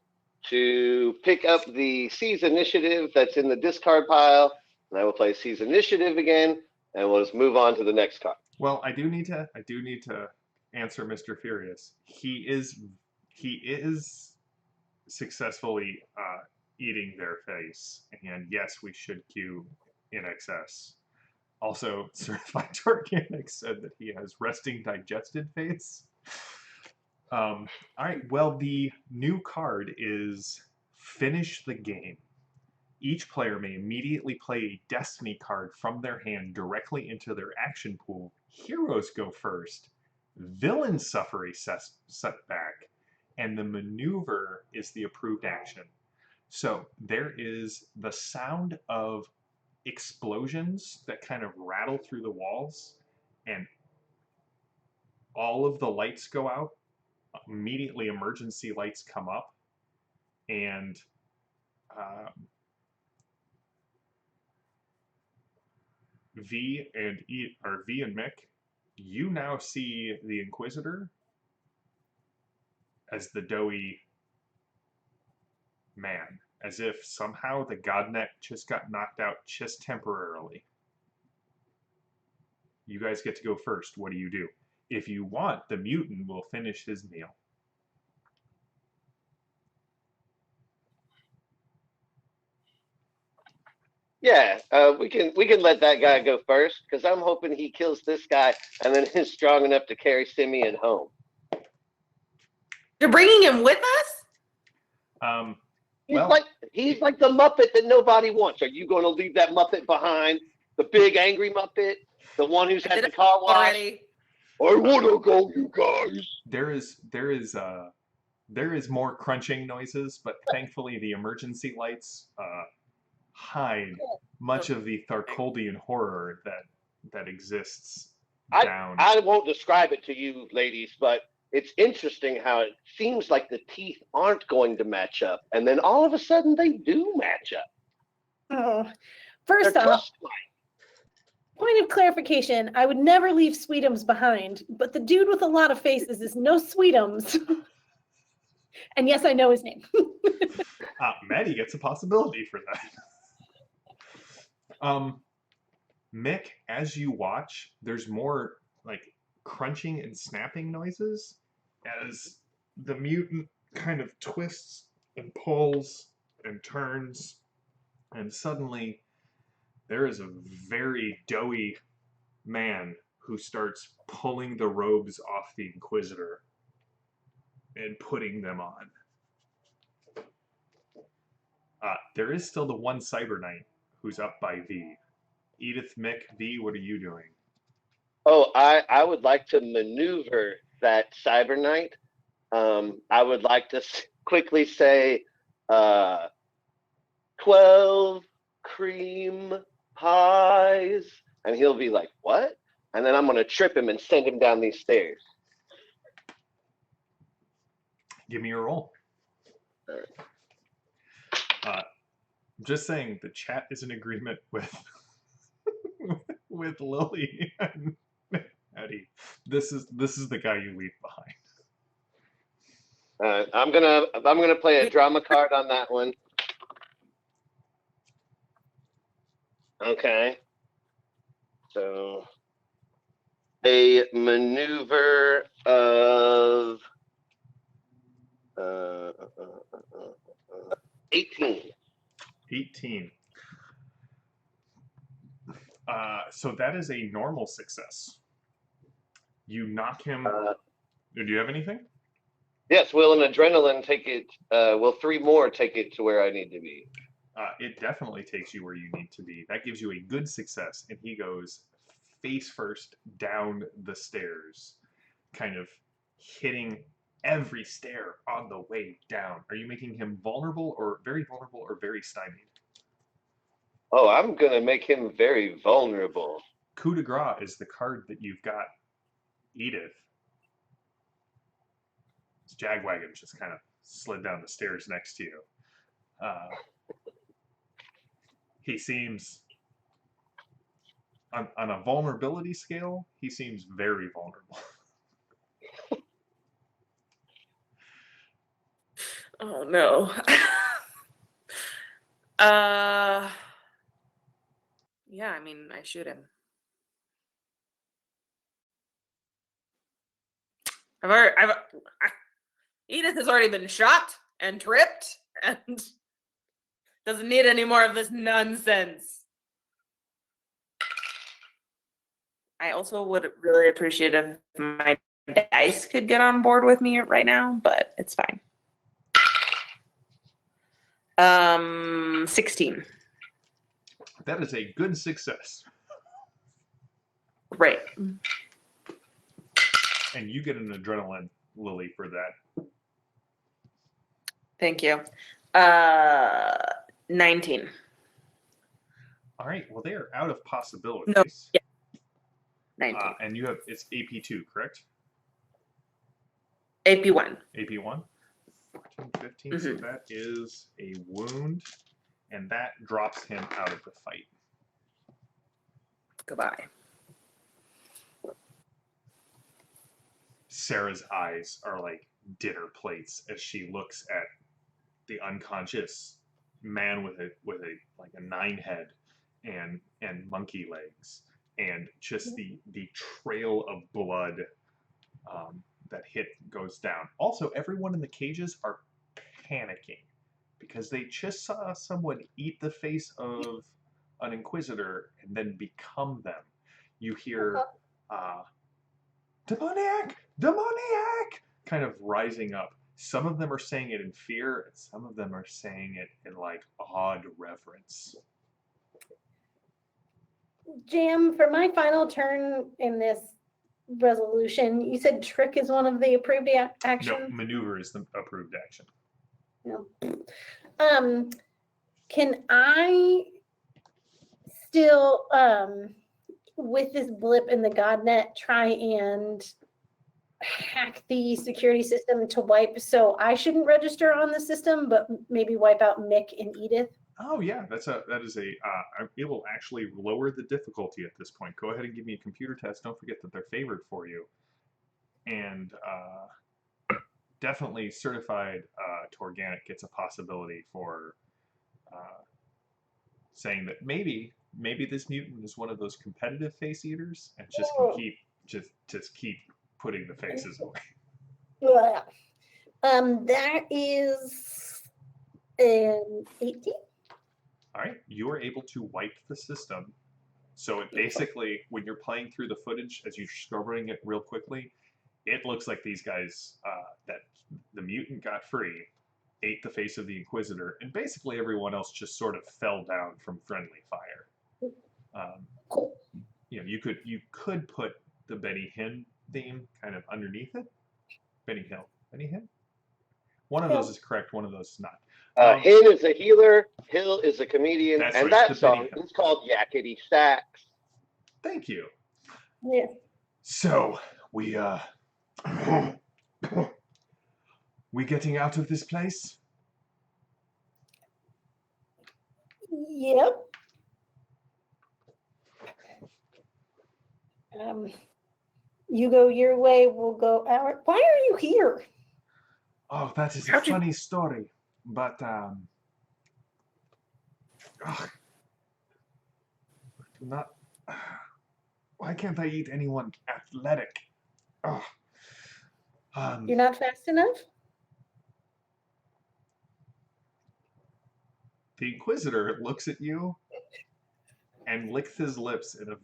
to pick up the Seize Initiative that's in the discard pile, and I will play Seize Initiative again, and we'll just move on to the next card. well, I do need to answer Mr. Furious. He is successfully eating their face, and yes, we should queue in excess. Also, Certified Organic said that he has resting digested face. All right, well, the new card is Finish the Game. Each player may immediately play a Destiny card from their hand directly into their action pool. Heroes go first. Villains suffer a setback, and the maneuver is the approved action. So there is the sound of explosions that kind of rattle through the walls, and all of the lights go out. Immediately, emergency lights come up, and V and Mick, you now see the Inquisitor as the doughy man, as if somehow the Godneck just got knocked out just temporarily. You guys get to go first. What do you do? If you want, the mutant will finish his meal. Yeah, we can let that guy go first because I'm hoping he kills this guy and then is strong enough to carry Simeon home. You're bringing him with us? He's like the Muppet that nobody wants. Are you going to leave that Muppet behind? The big angry Muppet, the one who's had the car wash. Already. I want to go, you guys. There is more crunching noises, but thankfully the emergency lights hide much of the Tharkoldian horror that exists down. I won't describe it to you, ladies, but it's interesting how it seems like the teeth aren't going to match up, and then all of a sudden they do match up. Oh, first off, point of clarification, I would never leave Sweetums behind, but the dude with a lot of faces is no Sweetums. And yes, I know his name. Maddie gets a possibility for that. Mick, as you watch, there's more like crunching and snapping noises as the mutant kind of twists and pulls and turns, and suddenly there is a very doughy man who starts pulling the robes off the Inquisitor and putting them on. There is still the one Cyber Knight who's up by V. Edith, Mick, V, what are you doing? Oh, I would like to maneuver that Cyber Knight. I would like to quickly say 12 cream pies. And he'll be like, what? And then I'm going to trip him and send him down these stairs. Give me a roll. just saying the chat is in agreement with with Lily and Eddie. This is the guy you leave behind. I'm gonna play a drama card on that one. Okay. So a maneuver of 18. 18. So that is a normal success. You knock him. Do you have anything? Yes, will an adrenaline take it? Will 3 more take it to where I need to be? It definitely takes you where you need to be. That gives you a good success, and he goes face first down the stairs, kind of hitting every stair on the way down. Are you making him vulnerable or very stymied? Oh, I'm gonna make him very vulnerable. Coup de grace is the card that you've got, Edith. Jagwagon just kind of slid down the stairs next to you. He seems, on a vulnerability scale, he seems very vulnerable. Oh no. Yeah, I mean, I shoot him. Edith has already been shot and tripped and doesn't need any more of this nonsense. I also would really appreciate if my dice could get on board with me right now, but it's fine. 16. That is a good success. Great. And you get an adrenaline, Lily, for that. Thank you. 19. All right. Well, they are out of possibilities. No, yeah. 19. And you have, it's AP2, correct? AP1. AP1. 14, 15. So that is a wound, and that drops him out of the fight. Goodbye. Sarah's eyes are like dinner plates as she looks at the unconscious man with a like a 9 head and monkey legs, and just the trail of blood that goes down. Also, everyone in the cages are panicking because they just saw someone eat the face of an inquisitor and then become them. You hear demoniac, demoniac, kind of rising up. Some of them are saying it in fear, and some of them are saying it in like awed reverence. Jam, for my final turn in this resolution, you said trick is one of the approved actions? No, maneuver is the approved action. No. Can I still, with this blip in the GodNet, try and hack the security system to wipe? So I shouldn't register on the system, but maybe wipe out Mick and Edith. Oh yeah, that is a. It will actually lower the difficulty at this point. Go ahead and give me a computer test. Don't forget that they're favored for you, and definitely certified Torganic gets a possibility for saying that maybe this mutant is one of those competitive face eaters and just can keep just keep putting the faces away. Yeah. That is an 18. All right, you are able to wipe the system. So it basically, when you're playing through the footage, as you're scrubbing it real quickly, it looks like these guys, that the mutant got free, ate the face of the Inquisitor, and basically everyone else just sort of fell down from friendly fire. Cool. You know, you could put the Benny Hinn theme kind of underneath it. Benny Hinn? One of those is correct, one of those is not. Hinn is a healer, Hill is a comedian, That's and right, that the song Benny is called Yakety Sax. Thank you. Yeah. So, we getting out of this place? Yep. You go your way, we'll go our. Why are you here? Oh, that is a How'd you- funny story, but do not. Why can't I eat anyone athletic? Ugh. You're not fast enough? The Inquisitor looks at you and licks his lips in a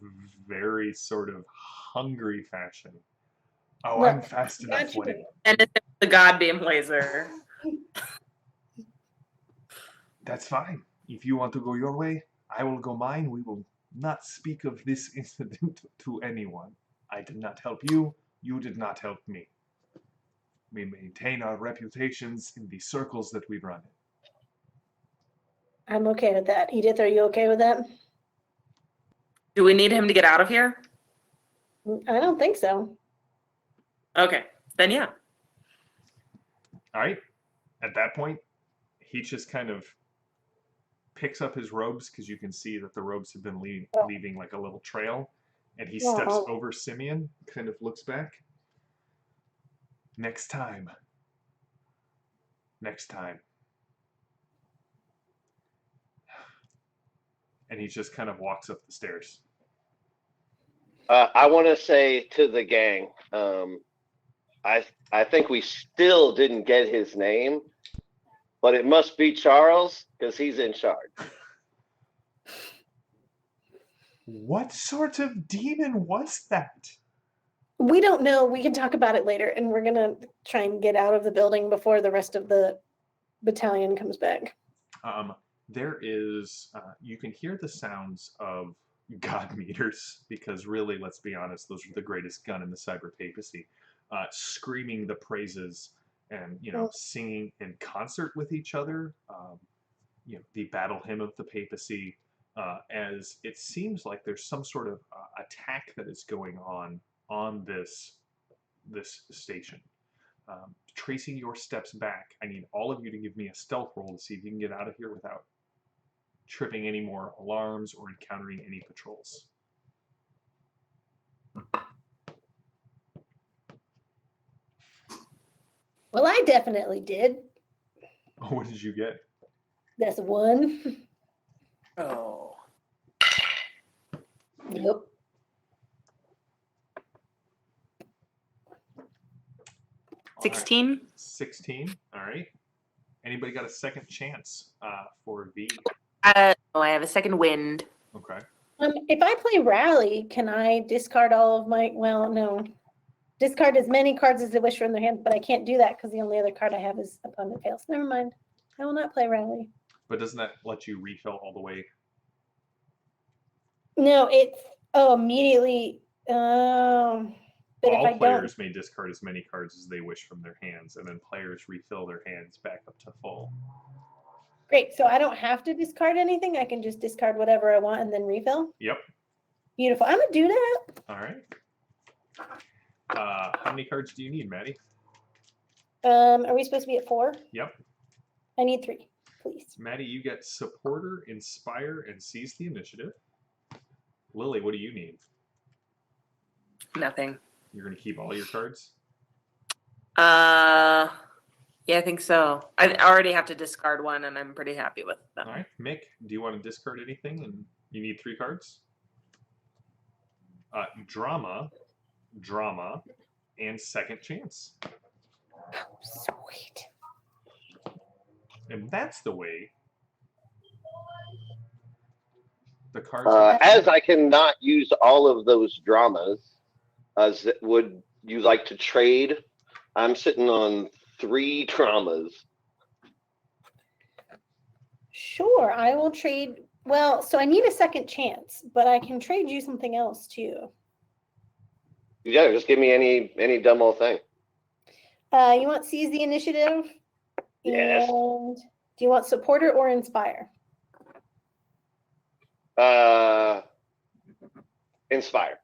very sort of hungry fashion. Oh, I'm Look, fast got enough when you. it. And it's the God beam laser. That's fine. If you want to go your way, I will go mine. We will not speak of this incident to anyone. I did not help you. You did not help me. We maintain our reputations in the circles that we run in. I'm okay with that. Edith, are you okay with that? Do we need him to get out of here? I don't think so. Okay, then yeah. All right. At that point, he just kind of picks up his robes because you can see that the robes have been leaving like a little trail. And he steps Oh. over Simeon, kind of looks back. Next time. Next time. And he just kind of walks up the stairs. I want to say to the gang, I think we still didn't get his name, but it must be Charles because he's in charge. What sort of demon was that? We don't know. We can talk about it later, and we're gonna try and get out of the building before the rest of the battalion comes back. There is, you can hear the sounds of god meters, because really, let's be honest, those are the greatest gun in the cyber papacy, screaming the praises and, singing in concert with each other, the battle hymn of the papacy, as it seems like there's some sort of attack that is going on this station. Tracing your steps back, I need all of you to give me a stealth roll to see if you can get out of here without tripping any more alarms or encountering any patrols. Well, I definitely did. Oh, what did you get? That's one. Oh. Yep. All right. 16? 16. All right. Anybody got a second chance for V? Oh, I have a second wind. Okay. If I play rally, can I discard all of my? Well, no. Discard as many cards as I wish from their hand, but I can't do that because the only other card I have is opponent fails. Never mind. I will not play rally. But doesn't that let you refill all the way? No, it's immediately. But if I All don't, players may discard as many cards as they wish from their hands, and then players refill their hands back up to full. great. So I don't have to discard anything. I can just discard whatever I want and then refill. Yep. Beautiful. I'm gonna do that. All right. How many cards do you need, Maddie? Are we supposed to be at 4? Yep. I need 3, please. Maddie, you get Supporter, Inspire, and Seize the Initiative. Lily, what do you need? Nothing. You're going to keep all your cards? Yeah, I think so. I already have to discard one, and I'm pretty happy with them. All right. Mick, do you want to discard anything? And you need 3 cards? Drama, and Second Chance. Sweet. And that's the way the cards are. As I cannot use all of those dramas, would you like to trade? I'm sitting on 3 dramas. Sure, I will trade. Well, so I need a second chance, but I can trade you something else too. Yeah, just give me any dumb old thing. You want Seize the Initiative? Yes. And do you want Supporter or Inspire? Inspire.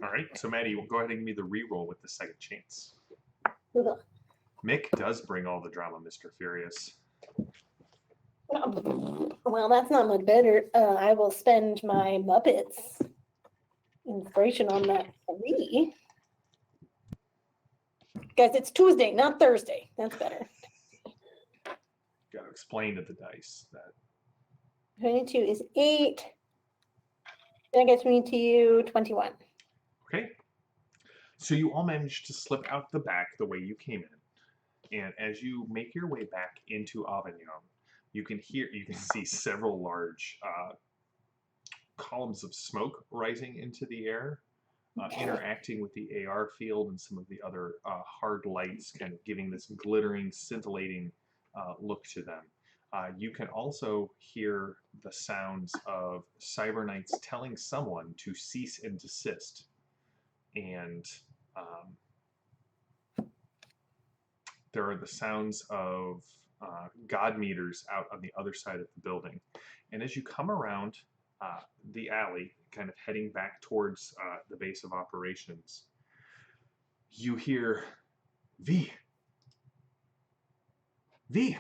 All right. So, Maddie, go ahead and give me the reroll with the Second Chance. Ugh. Mick does bring all the drama, Mr. Furious. Well, that's not much better. I will spend my Muppets inspiration on that 3. Guys, it's Tuesday, not Thursday. That's better. Got to explain to the dice that 22 is 8. That gets me to you 21. okay. So you all managed to slip out the back the way you came in, and as you make your way back into Avignon, you can see several large columns of smoke rising into the air, interacting with the AR field and some of the other hard lights, kind of giving this glittering, scintillating look to them. You can also hear the sounds of Cyber Knights telling someone to cease and desist. And there are the sounds of God meters out on the other side of the building. And as you come around the alley, kind of heading back towards the base of operations, you hear V,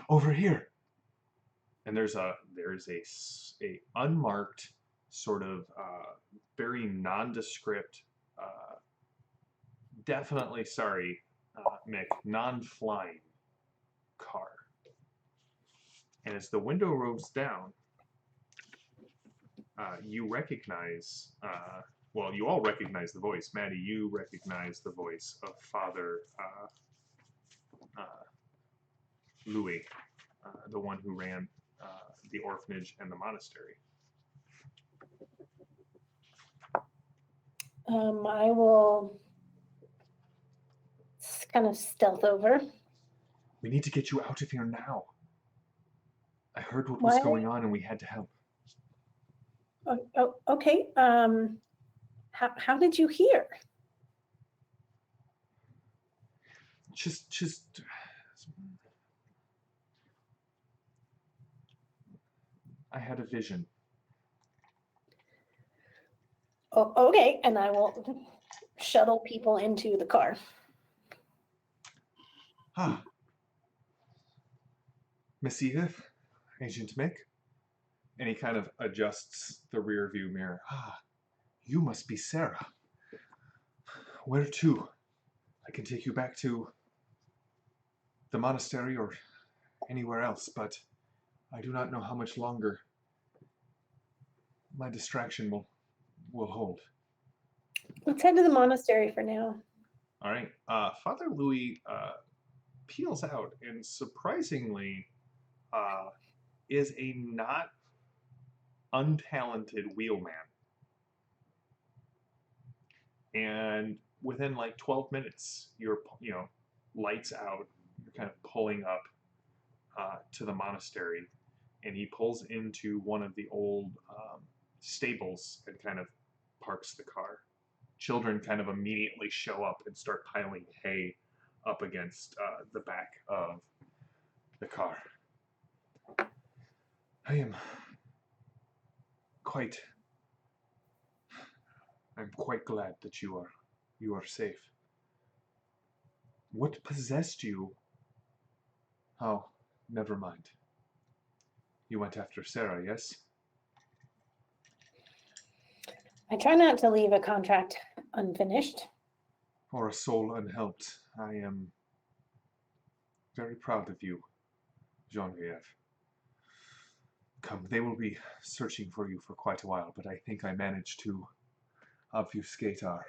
over here. And there's a unmarked, sort of very nondescript, definitely, sorry, Mick, non-flying car. And as the window rolls down, you recognize, well, you all recognize the voice. Maddie, you recognize the voice of Father Louis, the one who ran the orphanage and the monastery. I will kind of stealth over. We need to get you out of here now. I heard what was going on and we had to help. Oh, okay. How did you hear? Just I had a vision. Oh, okay, and I will shuttle people into the car. Miss Edith, Agent Mick, and he kind of adjusts the rear view mirror. You must be Sarah. Where to? I can take you back to the monastery or anywhere else, but I do not know how much longer my distraction will hold. Let's head to the monastery for now. All right. Father Louis peels out and surprisingly is a not untalented wheelman. And within like 12 minutes, you're, lights out, you're kind of pulling up to the monastery, and he pulls into one of the old stables and kind of parks the car. Children kind of immediately show up and start piling hay up against the back of the car. I'm quite glad that you are safe. What possessed you? Oh, never mind. You went after Sarah, yes? I try not to leave a contract unfinished. Or a soul unhelped. I am very proud of you, Genevieve. Come, they will be searching for you for quite a while, but I think I managed to obfuscate our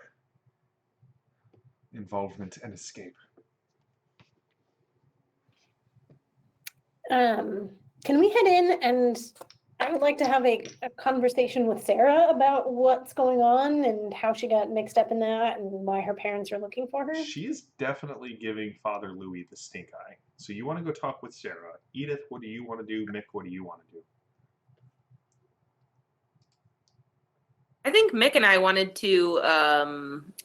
involvement and escape. Can we head in, and I would like to have a conversation with Sarah about what's going on and how she got mixed up in that and why her parents are looking for her? She is definitely giving Father Louis the stink eye. So you want to go talk with Sarah. Edith, what do you want to do? Mick, what do you want to do? I think Mick and I wanted to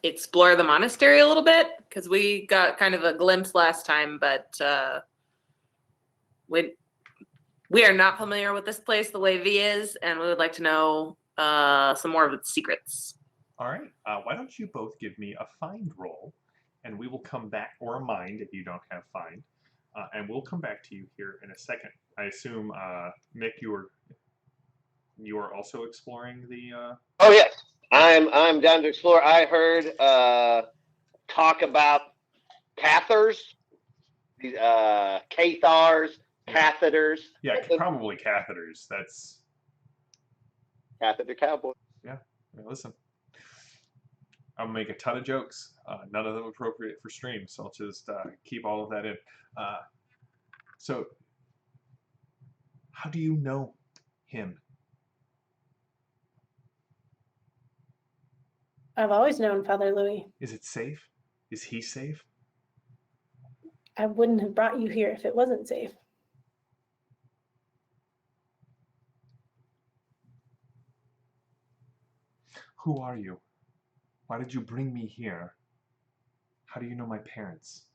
explore the monastery a little bit because we got kind of a glimpse last time, but we are not familiar with this place the way V is, and we would like to know some more of its secrets. All right. Why don't you both give me a find roll, and we will come back, or a mind if you don't have find. and we'll come back to you here in a second. I assume, Mick, you are also exploring the. Oh yes, I'm down to explore. I heard talk about cathars, these cathars, Yeah. catheters. Yeah, probably catheters. That's Catheter cowboy. yeah. Listen, I'm gonna make a ton of jokes. None of them appropriate for stream, so I'll just keep all of that in. So, how do you know him? I've always known Father Louis. Is it safe? Is he safe? I wouldn't have brought you here if it wasn't safe. Who are you? Why did you bring me here? How do you know my parents?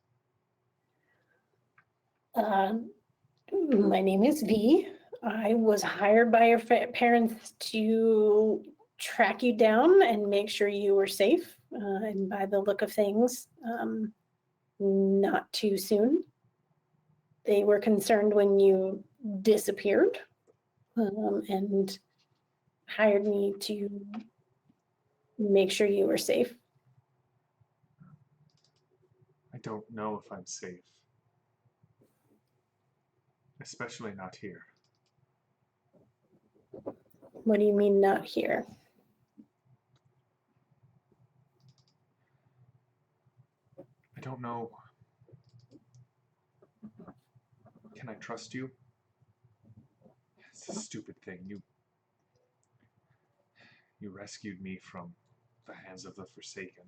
My name is V. I was hired by your parents to track you down and make sure you were safe. And by the look of things, not too soon. They were concerned when you disappeared, and hired me to make sure you were safe. I don't know if I'm safe. Especially not here. What do you mean not here? I don't know. Can I trust you? It's a stupid thing. You rescued me from the hands of the Forsaken.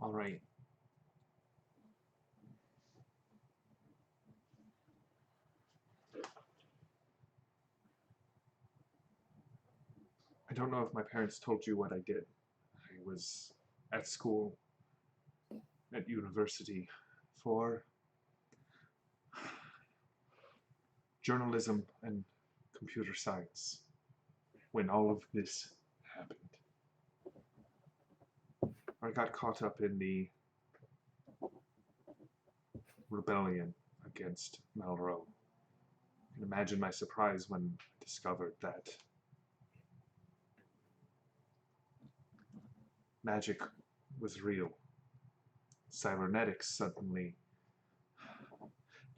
All right. I don't know if my parents told you what I did. I was at school, at university, for journalism and computer science when all of this happened. I got caught up in the rebellion against Malraux. You can imagine my surprise when I discovered that magic was real. Cybernetics suddenly.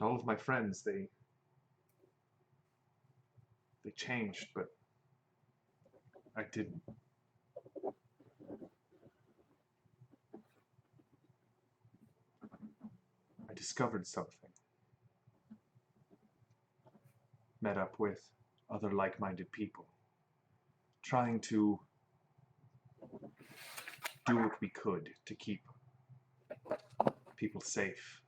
All of my friends, they changed, but I didn't. I discovered something. Met up with other like-minded people, trying to do what we could to keep people safe,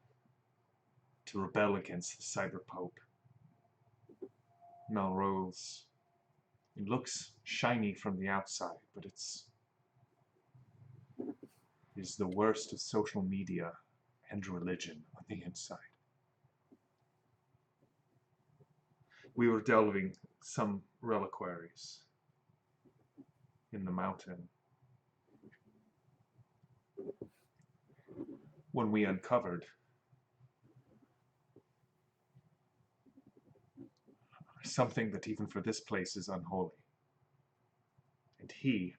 to rebel against the Cyber Pope. Melrose, it looks shiny from the outside, but it's the worst of social media and religion on the inside. We were delving some reliquaries in the mountain when we uncovered something that even for this place is unholy. And he,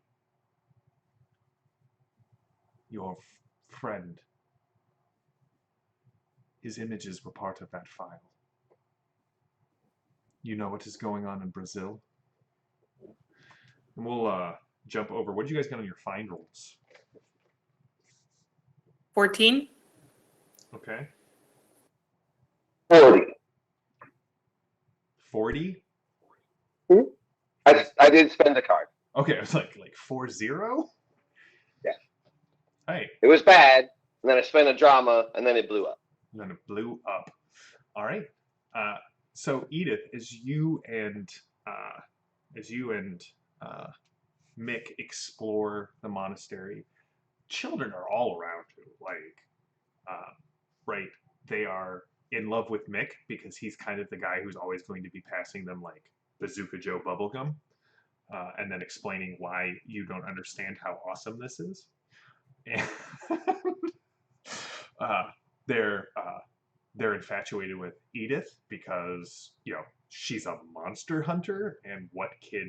your friend, his images were part of that file. You know what is going on in Brazil? And we'll jump over. What did you guys get on your find rolls? 14. Okay. 40. 40? I did spend a card. Okay, it was like 40? Yeah. Hey. It was bad, and then I spent a drama, and then it blew up. And then it blew up. All right. So Edith, as you and Mick explore the monastery, children are all around you. Right? They are in love with Mick because he's kind of the guy who's always going to be passing them like Bazooka Joe bubblegum. and then explaining why you don't understand how awesome this is. And uh, they're they're infatuated with Edith because she's a monster hunter, and what kid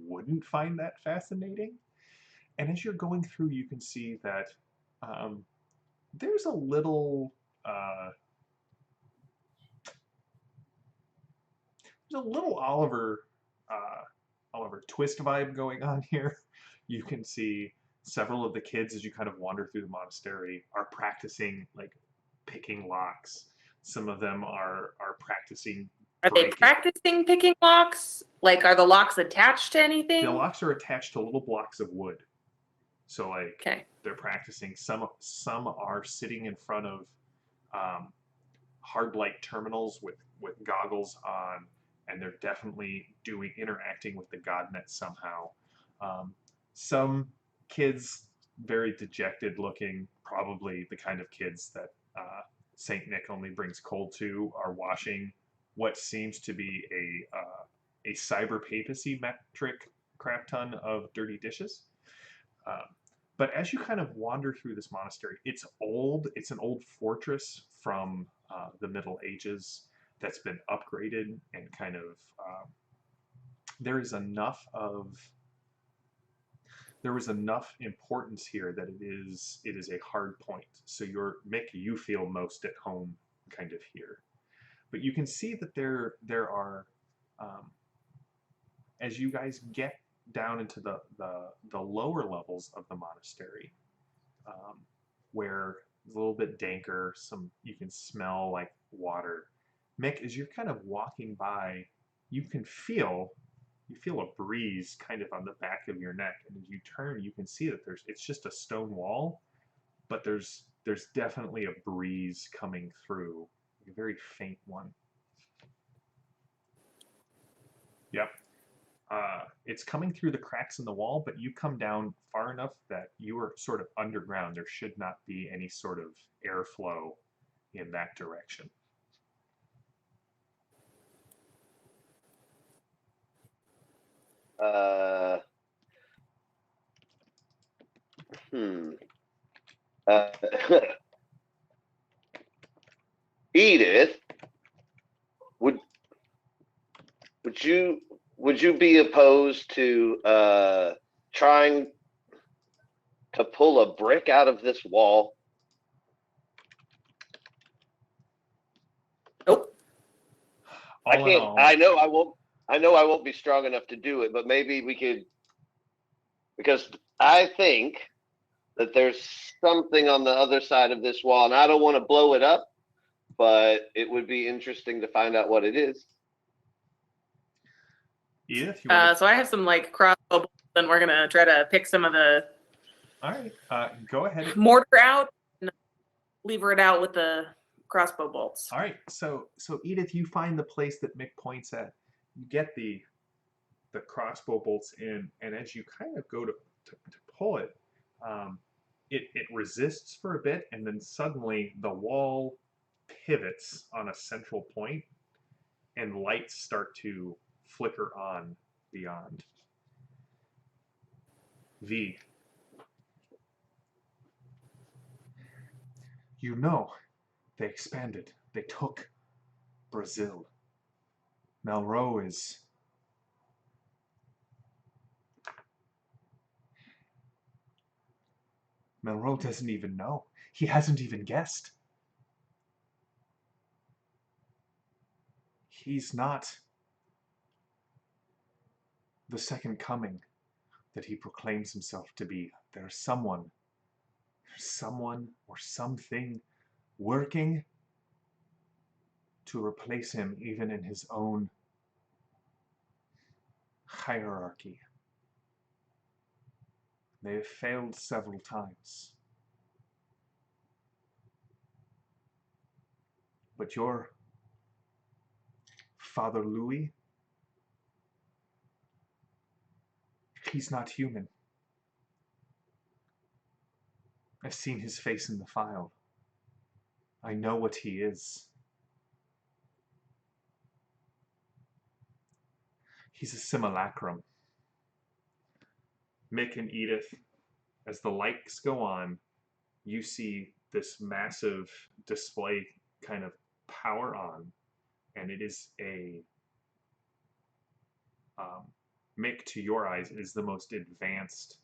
wouldn't find that fascinating? And as you're going through, you can see that there's a little Oliver Twist vibe going on here. You can see several of the kids as you kind of wander through the monastery are practicing like picking locks. Some of them are practicing. Are they practicing picking locks? Like, are the locks attached to anything? The locks are attached to little blocks of wood. So like Okay. they're practicing. Some are sitting in front of hard light terminals with goggles on, and they're definitely interacting with the godnet somehow. Some kids, very dejected looking, probably the kind of kids that Saint Nick only brings cold to, are washing what seems to be a cyber papacy metric crap ton of dirty dishes. But as you kind of wander through this monastery, it's old. It's an old fortress from the Middle Ages that's been upgraded, and kind of there was enough importance here that it is a hard point. So Mick, you feel most at home kind of here. But you can see that there are as you guys get down into the lower levels of the monastery, where it's a little bit danker, you can smell like water. Mick, as you're kind of walking by, you feel a breeze kind of on the back of your neck, and as you turn, you can see that it's just a stone wall, but there's definitely a breeze coming through, a very faint one. Yep. It's coming through the cracks in the wall, but you come down far enough that you are sort of underground. There should not be any sort of airflow in that direction. Edith, would you be opposed to trying to pull a brick out of this wall? Nope. I can't. I know I won't. I know I won't be strong enough to do it, but maybe we could, because I think that there's something on the other side of this wall, and I don't want to blow it up, but it would be interesting to find out what it is. Edith, so I have some like crossbow bolts, and we're gonna try to pick some of the. All right, go ahead. Mortar out, and lever it out with the crossbow bolts. All right, so Edith, you find the place that Mick points at. You get the crossbow bolts in, and as you kind of go to pull it, it resists for a bit, and then suddenly the wall pivots on a central point, and lights start to flicker on beyond. V. You know, they expanded. They took Brazil. Malraux is... Malraux doesn't even know. He hasn't even guessed. He's not the second coming that he proclaims himself to be. There's someone or something working to replace him, even in his own hierarchy. They have failed several times. But your Father Louis, he's not human. I've seen his face in the file. I know what he is. He's a simulacrum. Mick and Edith, as the lights go on, you see this massive display kind of power on, and it is a Mick, to your eyes, is the most advanced,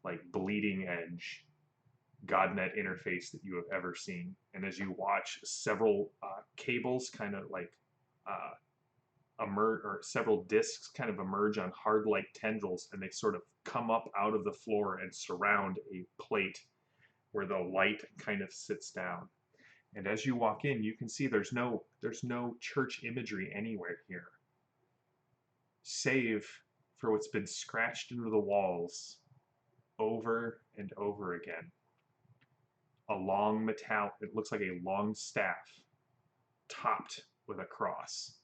like bleeding edge GodNet interface that you have ever seen. And as you watch several cables kind of like emerge, or several discs kind of emerge on hard like tendrils, and they sort of come up out of the floor and surround a plate where the light kind of sits down. And as you walk in, you can see there's no church imagery anywhere here, save for what's been scratched into the walls over and over again. A long it looks like a long staff topped with a cross.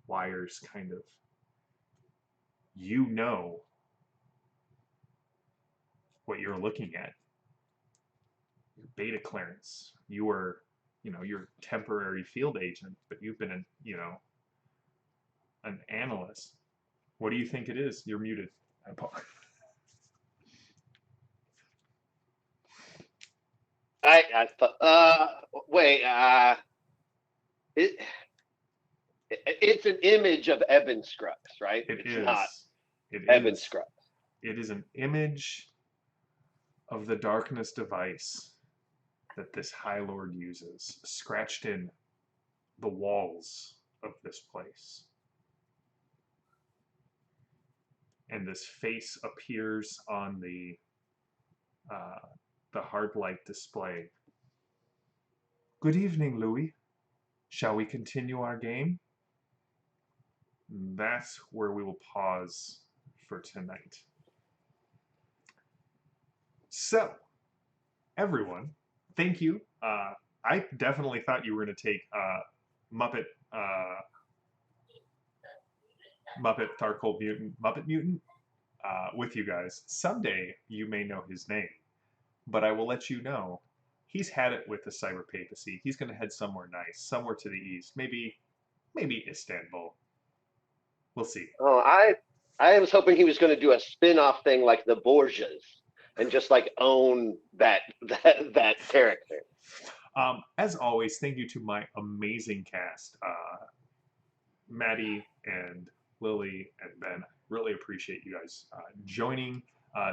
Wires kind of, you know what you're looking at. Your beta clearance. You were, you're temporary field agent, but you've been an analyst. What do you think it is? You're muted. I thought, wait, it's an image of Evan Scruggs, right? It's not it Evan is. Scruggs. It is an image of the darkness device that this High Lord uses, scratched in the walls of this place. And this face appears on the hard light display. Good evening, Louis. Shall we continue our game? That's where we will pause for tonight. So, everyone, thank you. I definitely thought you were going to take Muppet Darkhold Muppet Mutant with you guys. Someday you may know his name, but I will let you know he's had it with the cyber papacy. He's going to head somewhere nice, somewhere to the east, maybe Istanbul. We'll see. Oh, I was hoping he was going to do a spin-off thing like the Borgias and just like own that character. As always, thank you to my amazing cast, Maddie and Lily and Ben. Really appreciate you guys joining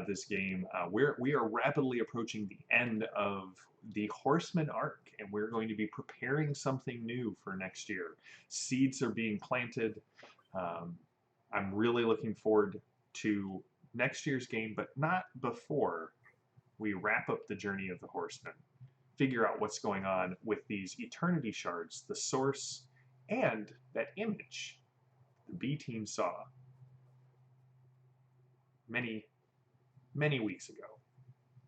this game. We are rapidly approaching the end of the Horseman arc, and we're going to be preparing something new for next year. Seeds are being planted. I'm really looking forward to next year's game, but not before we wrap up the journey of the Horseman, figure out what's going on with these Eternity Shards, the source, and that image the B team saw many weeks ago,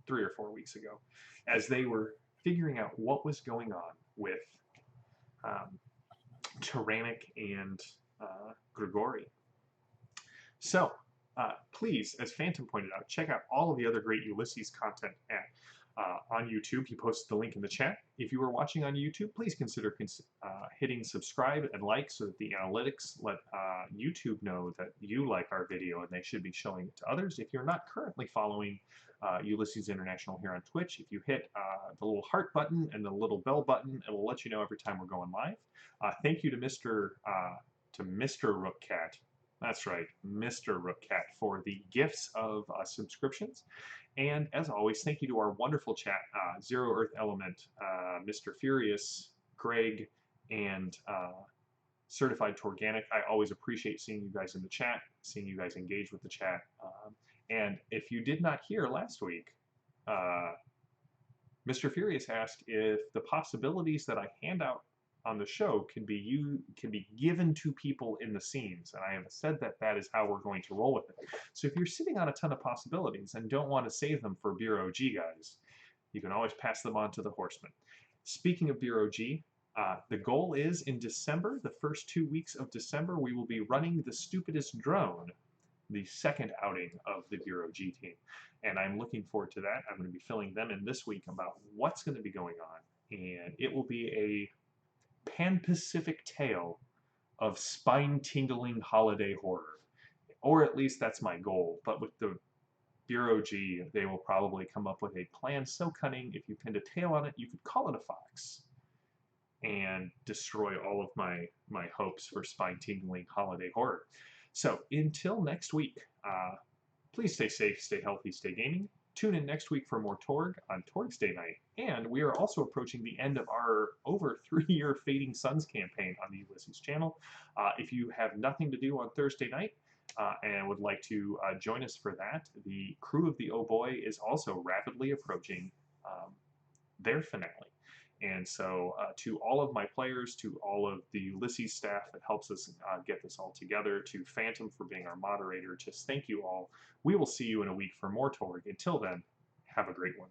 3 or 4 weeks ago, as they were figuring out what was going on with Tyrannic and Grigori. So, please, as Phantom pointed out, check out all of the other great Ulysses content on YouTube. He posted the link in the chat. If you are watching on YouTube, please consider hitting subscribe and like so that the analytics let YouTube know that you like our video and they should be showing it to others. If you're not currently following Ulysses International here on Twitch, if you hit the little heart button and the little bell button, it will let you know every time we're going live. Thank you to Mr. Rookcat. That's right, Mr. Rookcat, for the gifts of subscriptions. And as always, thank you to our wonderful chat, Zero Earth Element, Mr. Furious, Greg, and Certified Torganic. I always appreciate seeing you guys in the chat, seeing you guys engage with the chat. And if you did not hear last week, Mr. Furious asked if the possibilities that I hand out on the show can be given to people in the scenes, and I have said that is how we're going to roll with it. So if you're sitting on a ton of possibilities and don't want to save them for Bureau G guys, you can always pass them on to the Horsemen. Speaking of Bureau G, the goal is in December, the first 2 weeks of December, we will be running the Stupidest Drone, the second outing of the Bureau G team, and I'm looking forward to that. I'm going to be filling them in this week about what's going to be going on, and it will be a Pan-Pacific tale of spine-tingling holiday horror, or at least that's my goal. But with the Bureau G, they will probably come up with a plan so cunning, if you pinned a tail on it, you could call it a fox and destroy all of my hopes for spine-tingling holiday horror. So until next week, please stay safe, stay healthy, stay gaming. Tune in next week for more Torg on Torg's Day Night. And we are also approaching the end of our over 3-year Fading Suns campaign on the Ulysses channel. If you have nothing to do on Thursday night and would like to join us for that, the crew of the Oh Boy is also rapidly approaching their finale. And so to all of my players, to all of the Ulysses staff that helps us get this all together, to Phantom for being our moderator, just thank you all. We will see you in a week for more Torg. Until then, have a great one.